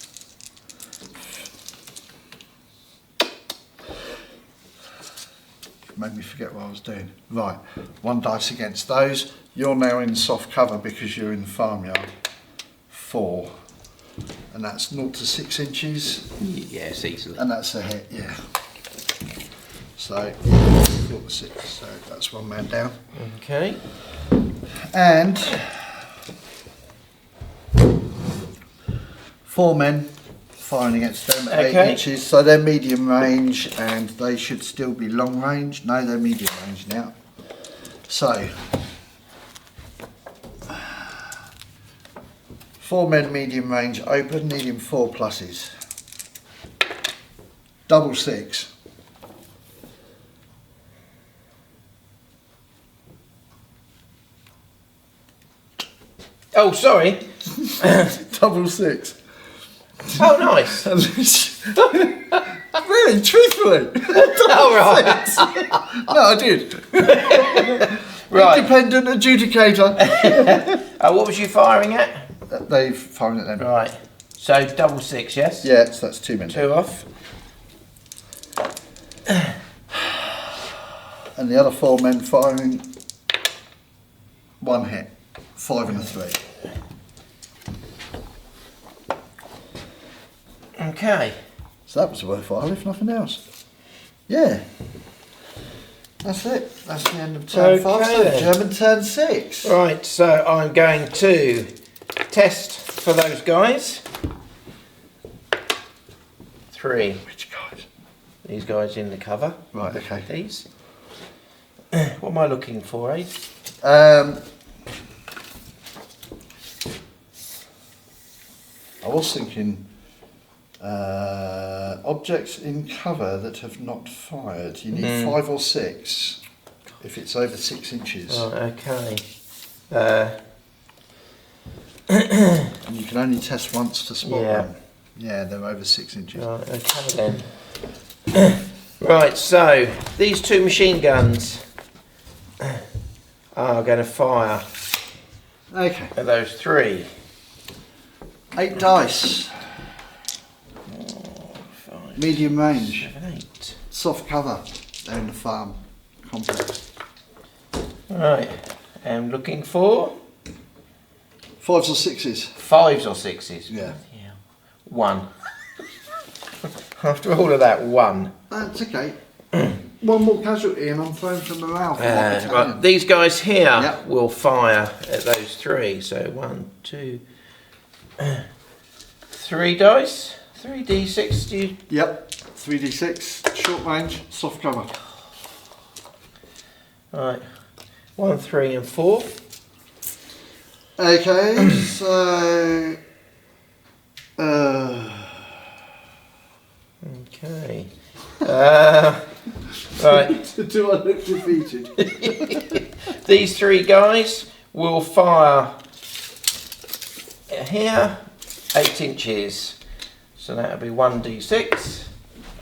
Made me forget what I was doing. Right, 1 dice against those. You're now in soft cover because you're in the farmyard. 4. And that's 0 to 6 inches. Yes, easily. And that's a hit, yeah. So, 0 to 6. So that's 1 man down. Okay. And 4 men firing against them at 8 inches, so they're medium range and they should still be long range. No, they're medium range now. So 4 men medium range open, needing 4 pluses. Double 6. Oh, sorry. Double 6. Oh, nice. Really, truthfully. Oh, right. No, I did. Right. Independent adjudicator. What was you firing at? They've firing at them. Right. So double 6, yes? Yeah, so that's 2 men. 2 off. And the other 4 men firing 1 hit. 5 and a 3. Okay. So that was worthwhile, if nothing else. Yeah. That's it. That's the end of turn 5. So then. German turn 6. Right, so I'm going to test for those guys. 3. Which guys? These guys in the cover. Right, okay. These. What am I looking for, eh? I was thinking objects in cover that have not fired. You need 5 or 6 if it's over 6 inches. Right, okay. And you can only test once to spot Yeah. them. Yeah, they're over 6 inches. Right, okay then. Right, so these 2 machine guns are going to fire Okay. at those 3. 8 dice. 5, Medium range. 7, 8. Soft cover. They're in the farm complex. Right, I'm looking for 5s or 6s? 5s or 6s. Yeah. 1. After all of that, 1. That's okay. 1 more casualty and I'm throwing for morale for my battalion. Right, these guys here Yep. will fire at those 3. So 1, 2, 3 dice. 3d6. Do you? Yep. 3d6. Short range. Soft cover. Right. 1, 3, and 4. Okay, so Do I look defeated? These 3 guys will fire here 8 inches. So that'll be 1d6,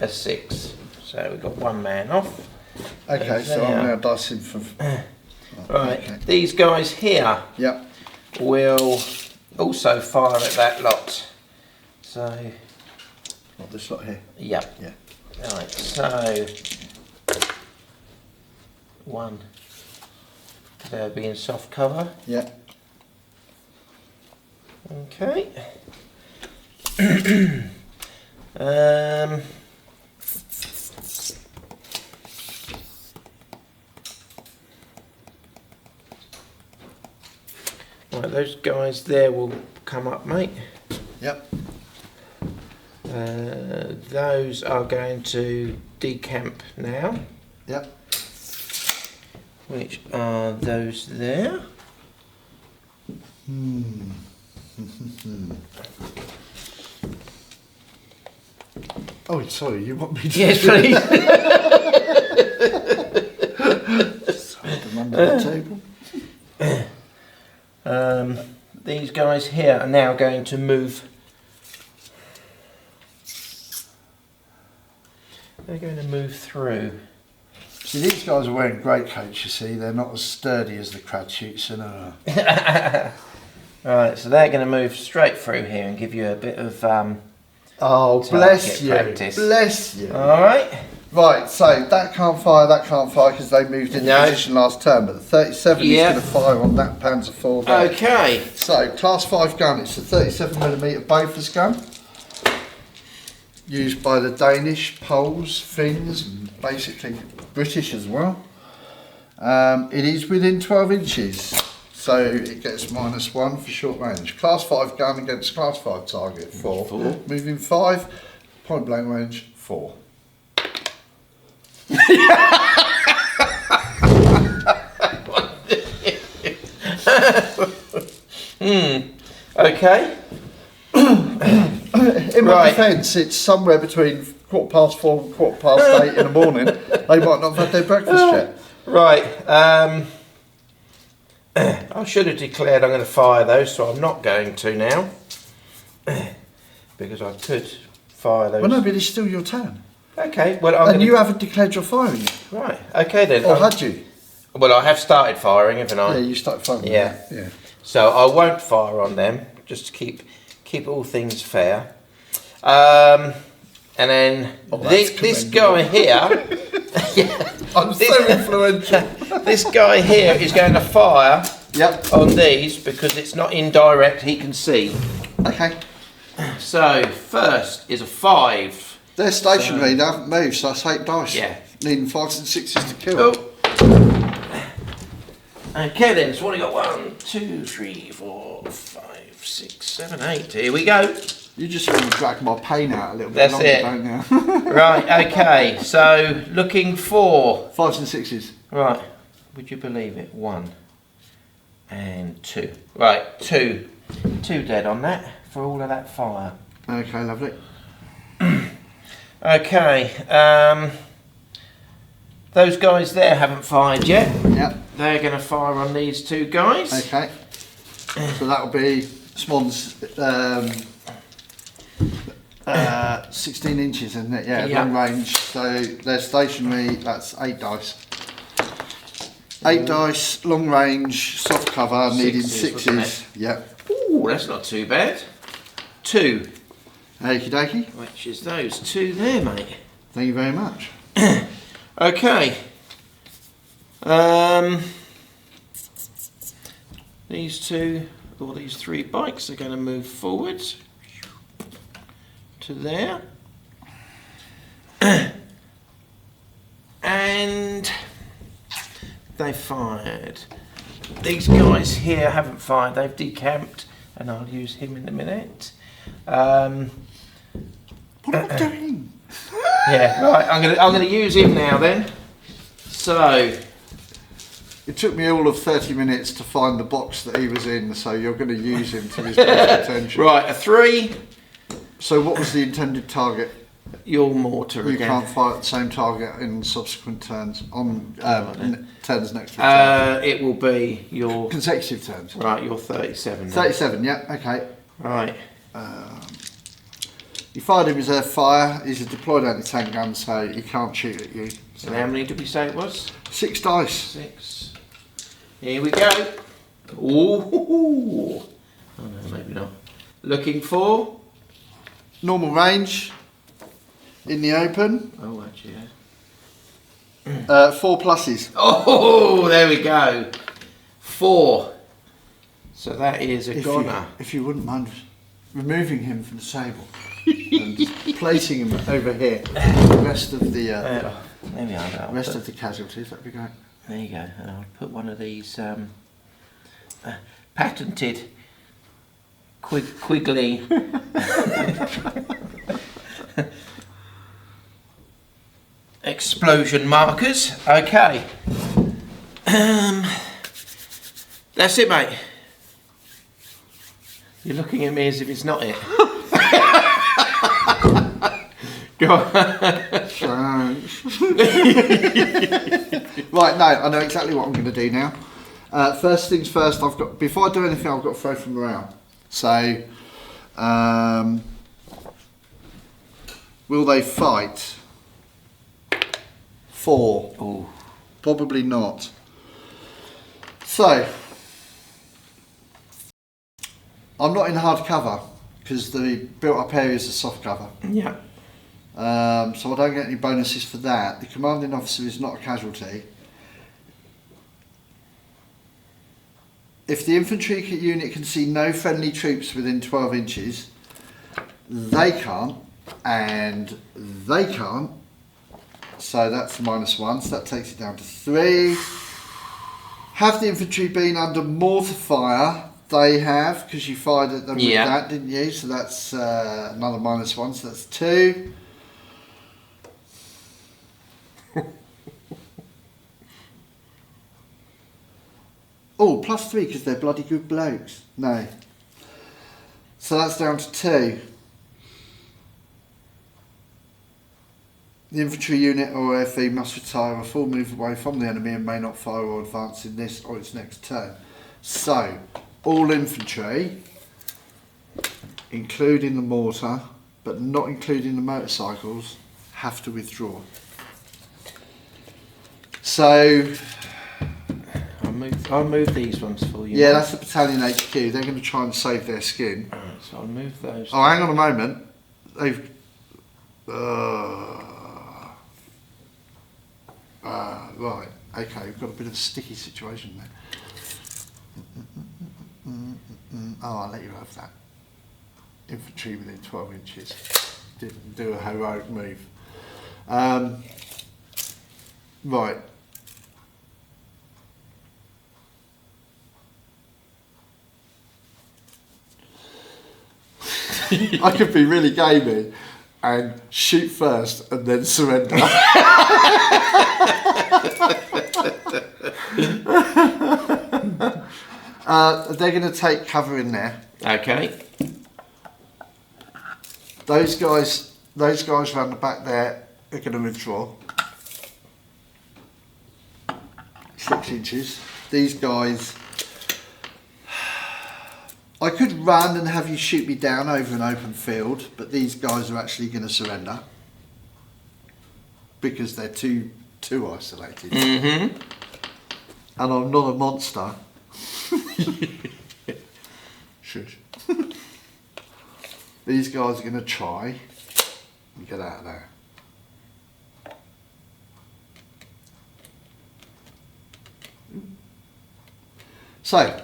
a 6. So we've got 1 man off. Okay, so I'm now dicing for... Right, okay. these guys here Yep. will also fire at that lot. So, What, this lot here? yep. Yeah. Right, so 1. They'll be in soft cover. Yeah. Okay. Right, those guys there will come up, mate. Yep. Those are going to decamp now, Yep. which are those there. Oh, sorry, you want me to... Yes, please. Sorry, I'm under the table. These guys here are now going to move. They're going to move through. See, these guys are wearing greatcoats, you see. They're not as sturdy as the Cratchits. And, Right, so they're going to move straight through here and give you a bit of oh, target bless you. practice. Bless you. Alright. Right, so that can't fire because they moved into No. position last turn, but the 37 Yeah. is going to fire on that Panzer 4 there. Okay. So, class 5 gun, it's a 37mm Bofors gun, used by the Danish, Poles, Finns, and basically British as well. It is within 12 inches, so it gets -1 for short range. Class 5 gun against class 5 target, 4. Moving 5, point blank range, 4. Okay. In my Right. defence, it's somewhere between 4:15 and 8:15 in the morning. They might not have had their breakfast yet. Right. I should have declared I'm going to fire those, so I'm not going to now. Because I could fire those. Well, no, but it's still your turn. Okay. Well, I'm And gonna... you haven't declared your firing yet. Right. Okay then. Or had you? Well, I have started firing, haven't I? Yeah, you started firing. Yeah. Yeah. So I won't fire on them, just to keep all things fair. And then that's this guy here, I'm so influential. this guy here is going to fire Yep. on these because it's not indirect, he can see. Okay. So first is a 5. They're stationary, they haven't moved, so that's 8 dice. Yeah. Needing 5s and 6s to kill. Oh. Okay then, so what have we got? 1, 2, 3, 4, 5, 6, 7, 8. Here we go. You just want to drag my pain out a little bit That's longer, it. don't you? Right, okay, so looking for... 5s and 6s. Right, would you believe it? 1 and 2. Right, 2. 2 dead on that for all of that fire. Okay, lovely. Okay, those guys there haven't fired yet. Yep. They're going to fire on these 2 guys. Okay. So that'll be Smons 16 inches, isn't it? Yeah, Yeah. long range. So they're stationary, that's 8 dice. 8 dice, long range, soft cover, needing 6s, wasn't 6s. Yep. Ooh, that's not too bad. 2, Okie dokie. which is those 2 there, mate. Thank you very much. Okay. These 2, or these 3 bikes are going to move forwards to there. And they fired. These guys here haven't fired, they've decamped, and I'll use him in a minute. What am I doing? Yeah, right, I'm gonna use him now then. So, It took me all of 30 minutes to find the box that he was in, so you're going to use him to his best potential. right, a 3. So what was the intended target? your mortar You again. can't fire at the same target in subsequent turns, on turns next to each other. It will be your Consecutive turns. right. Your 37. Then. 37, yeah, okay. Right. You fired in reserve fire. He's a deployed anti-tank gun, so he can't shoot at you. So how many did we say it was? 6 dice. 6. Here we go. Ooh. Oh no, maybe not. Looking for. Normal range. In the open. Oh, actually. 4 pluses. Oh, there we go. 4. So that is a If goner. you wouldn't mind removing him from the table and just placing him over here, the rest of the there we are. rest of the casualties, that'd be great. There you go. And I'll put one of these patented quiggly explosion markers. Okay. That's it, mate. You're looking at me as if it's not it. Go on. Right, no, I know exactly what I'm going to do now. First things first, before I do anything, I've got to throw for morale. So, will they fight? 4. Ooh. Probably not. So, I'm not in hard cover because the built up areas are soft cover. Yeah. So I don't get any bonuses for that. The commanding officer is not a casualty. If the infantry unit can see no friendly troops within 12 inches, they can't, and they can't. So that's -1, so that takes it down to 3. Have the infantry been under mortar fire? They have, because you fired at them with that, didn't you? So that's another -1, so that's 2. Oh, +3 because they're bloody good blokes. No. So that's down to 2. The infantry unit or FE must retire a full move away from the enemy and may not fire or advance in this or its next turn. So, all infantry, including the mortar, but not including the motorcycles, have to withdraw. So, I'll move these ones for you. yeah, that's the battalion HQ. They're going to try and save their skin. Alright, so I'll move those. Oh, hang on a moment. They've. Right. Okay, we've got a bit of a sticky situation there. Oh, I'll let you have that. Infantry within 12 inches. Didn't do a heroic move. Right. I could be really gamey and shoot first and then surrender. They're going to take cover in there. Okay. Those guys round the back there are going to withdraw. 6 inches. These guys. I could run and have you shoot me down over an open field, but these guys are actually going to surrender because they're too isolated. Mm-hmm. And I'm not a monster. Shush. These guys are going to try and get out of there. So,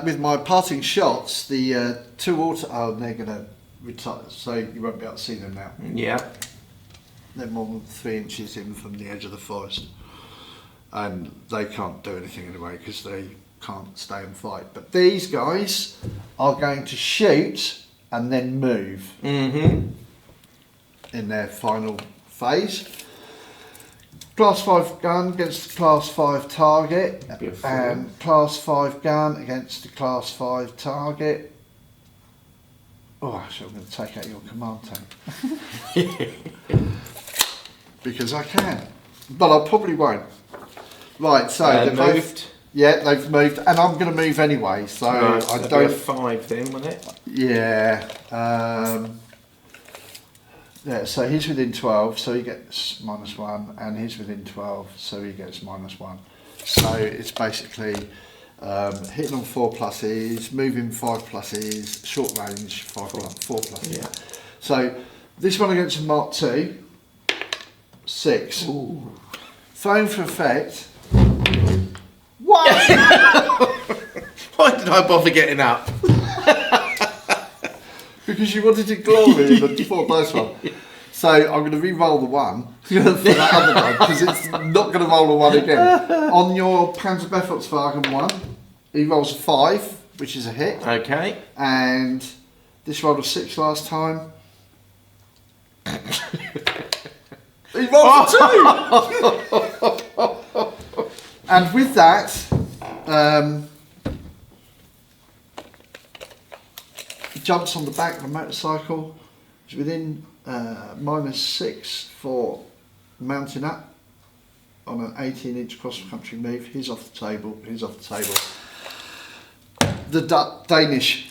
with my parting shots, the 2 auto... Oh, they're going to retire, so you won't be able to see them now. Yeah. They're more than 3 inches in from the edge of the forest. And they can't do anything anyway because they can't stay and fight. But these guys are going to shoot and then move Mm-hmm. in their final phase. Class 5 gun against the Class 5 target, Beautiful. and Class 5 gun against the Class 5 target. Oh, actually, I'm going to take out your command tank. Because I can. But I probably won't. Right, so they've moved. Yeah, they've moved, and I'm going to move anyway, so Right, I so don't. 5 then, wasn't it? Yeah. Yeah, so he's within 12, so he gets -1, and he's within 12, so he gets -1. So it's basically hitting on 4 pluses, moving 5 pluses, short range 4 pluses. Yeah. So this one against a Mark II, 6. Ooh. Thrown for effect. What? Why did I bother getting up? Because you wanted to glory in the 4 dice one. So I'm going to re-roll the 1 for that other one, because it's not going to roll a 1 again. On your Panzer Befehlswagen 1, he rolls a 5, which is a hit. Okay. And this rolled a 6 last time. He rolled a 2! And with that, he jumps on the back of the motorcycle. He's within -6 for mounting up on an 18-inch cross-country move. He's off the table. He's off the table. The Danish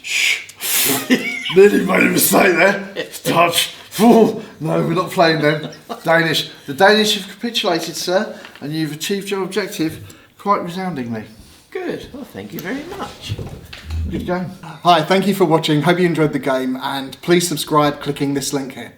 nearly made a mistake there. Touch. No, we're not playing them. Danish. The Danish have capitulated, sir, and you've achieved your objective quite resoundingly. Good. Well, thank you very much. Good game. Hi, thank you for watching. Hope you enjoyed the game, and please subscribe clicking this link here.